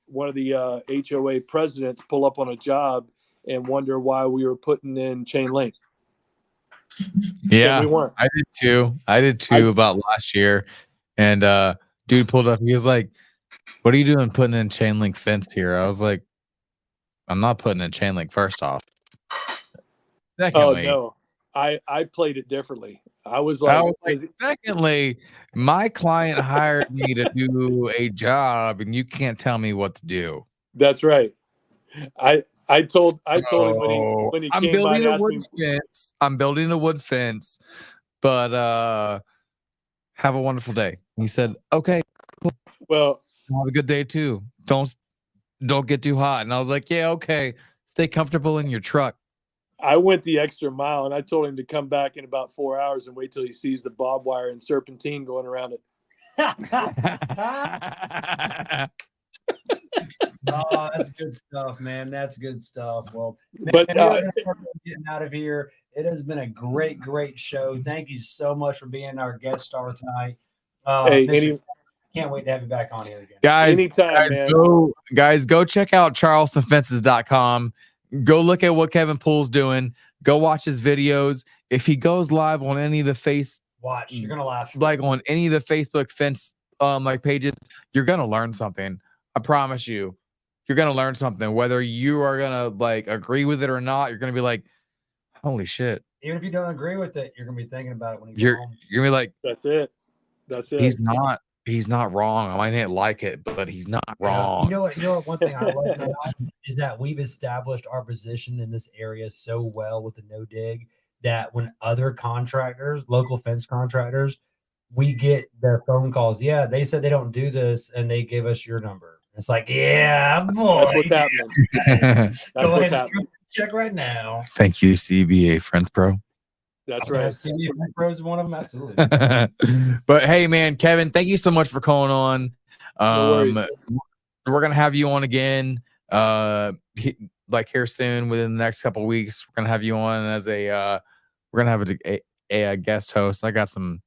one of the HOA presidents pull up on a job and wonder why we were putting in chain link. Yeah, we weren't. I did too about last year. And dude pulled up. He was like, "What are you doing putting in chain link fence here?" I was like, "I'm not putting in chain link, first off." Secondly, oh no, I played it differently. I was like, secondly, my client hired me to do a job, and you can't tell me what to do. That's right. I told him when he came by and asked me. Fence. I'm building a wood fence, but have a wonderful day. He said, "Okay." Well, have a good day too. Don't get too hot. And I was like, yeah, okay. Stay comfortable in your truck. I went the extra mile, and I told him to come back in about 4 hours and wait till he sees the barbed wire and serpentine going around it. Oh, that's good stuff, man. That's good stuff. Well, But getting out of here. It has been a great show. Thank you so much for being our guest star tonight. hey, Can't wait to have you back on here again. Guys, anytime, man. Go check out charlestonfences.com. Go look at what Kevin Poole's doing. Go watch his videos. If he goes live on any of the Watch, you're gonna laugh. Like on any of the Facebook fence like pages, you're gonna learn something. I promise you. You're gonna learn something. Whether you are gonna like agree with it or not, you're gonna be like, holy shit. Even if you don't agree with it, you're gonna be thinking about it when you You're get home. gonna be like, That's it. He's not wrong. I might not like it, but he's not wrong. You know what? One thing I love tonight is that we've established our position in this area so well with the no dig that when other contractors, local fence contractors, we get their phone calls. Yeah, they said they don't do this, and they give us your number. It's like, yeah, boy. That's what's happening. Go ahead and check right now. Thank you, CBA Friends Pro. That's right. CBA Pros is one of them, absolutely. But hey, man, Kevin, thank you so much for calling on. No worries. We're gonna have you on again, like here soon within the next couple of weeks. We're gonna have you on as we're gonna have a guest host. I got some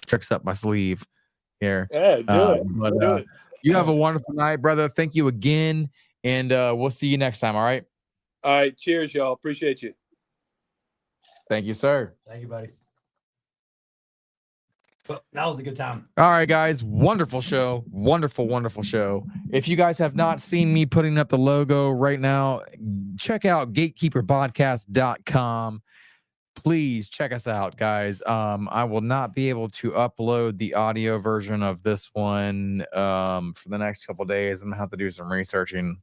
tricks up my sleeve here. Yeah, do it. You have a wonderful night, brother. Thank you again, and we'll see you next time. All right. All right. Cheers, y'all. Appreciate you. Thank you, sir. Thank you, buddy. Well, that was a good time. All right, guys. Wonderful show. Wonderful show. If you guys have not seen me putting up the logo right now, check out gatekeeperpodcast.com. Please check us out, guys. I will not be able to upload the audio version of this one for the next couple of days. I'm gonna have to do some researching.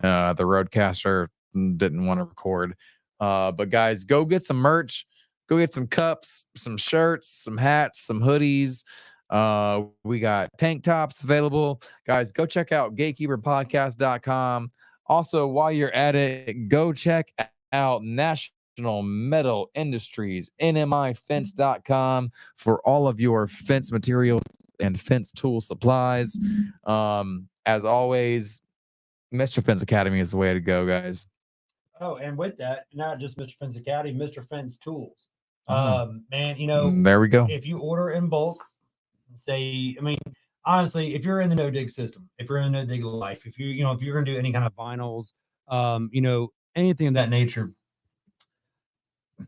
The Roadcaster didn't want to record. But guys, go get some merch. Go get some cups, some shirts, some hats, some hoodies. We got tank tops available. Guys, go check out gatekeeperpodcast.com. Also, while you're at it, go check out National Metal Industries, nmifence.com, for all of your fence materials and fence tool supplies. As always, Mr. Fence Academy is the way to go, guys. Oh, and with that, not just Mr. Fence Academy, Mr. Fence Tools. Man, you know, there we go. If you order in bulk, honestly, if you're in the no dig system, if you're in the no dig life, if you're going to do any kind of vinyls, anything of that nature,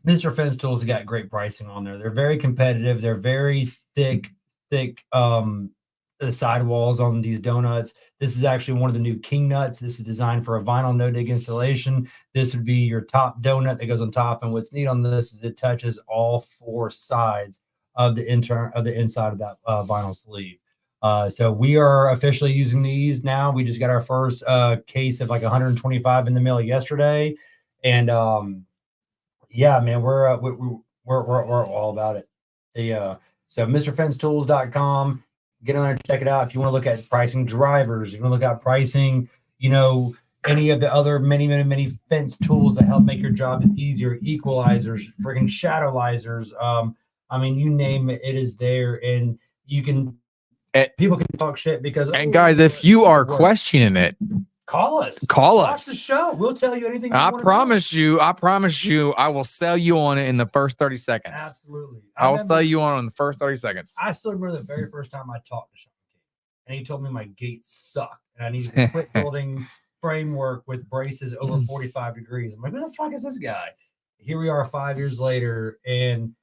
Mr. Fence Tools have got great pricing on there. They're very competitive. They're very thick the sidewalls on these donuts. This is actually one of the new King nuts. This is designed for a vinyl no dig installation. This would be your top donut that goes on top. And what's neat on this is it touches all four sides of the inside of that vinyl sleeve. So we are officially using these now. We just got our first case of like 125 in the mail yesterday, and yeah, man, we're all about it. So MrFenceTools.com. Get on there, check it out. If you want to look at pricing drivers, you want to look at pricing, any of the other many fence tools that help make your job easier, equalizers, friggin' shadowizers. You name it, it is there, and you can. People can talk shit because. And guys, if you are questioning it, call us. Watch the show. We'll tell you anything. I promise you, I will sell you on it in the first 30 seconds. Absolutely. I will sell you on it in the first 30 seconds. I still remember the very first time I talked to Sean King, and he told me my gate sucked and I needed to quit building framework with braces over 45 degrees. I'm like, who the fuck is this guy? Here we are 5 years later, and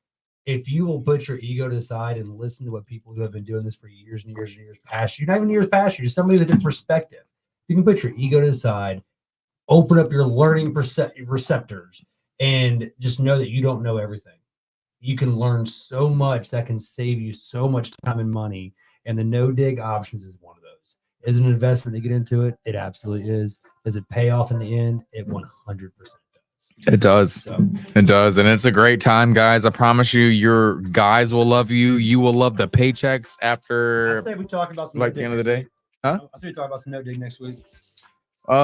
if you will put your ego to the side and listen to what people who have been doing this for years and years and years past you, not even years past you, just somebody with a different perspective. You can put your ego to the side, open up your learning receptors, and just know that you don't know everything. You can learn so much that can save you so much time and money. And the no dig options is one of those. Is it an investment to get into it? It absolutely is. Does it pay off in the end? It 100% does. It does. It does. And it's a great time, guys. I promise you, your guys will love you. You will love the paychecks after I say we talk about some like the end of the day. Huh? I see you talking about some no dig next week. We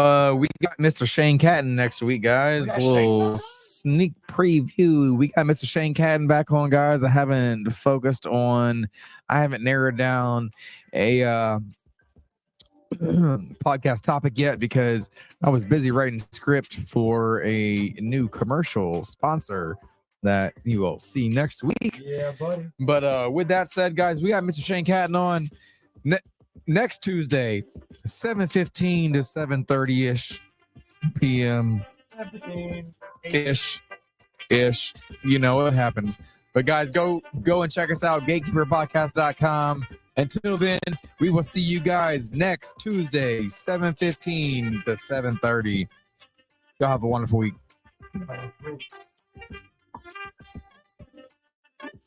got Mr. Shane Catton next week, guys. We got A little sneak preview. We got Mr. Shane Catton back on, guys. I haven't narrowed down a podcast topic yet because I was busy writing script for a new commercial sponsor that you will see next week. Yeah, buddy. But with that said, guys, we got Mr. Shane Catton on next Tuesday, 7:15 to 7:30 p.m. ish. You know what happens. But guys, go and check us out, gatekeeperpodcast.com. Until then, we will see you guys next Tuesday, 7:15 to 7:30. Y'all have a wonderful week.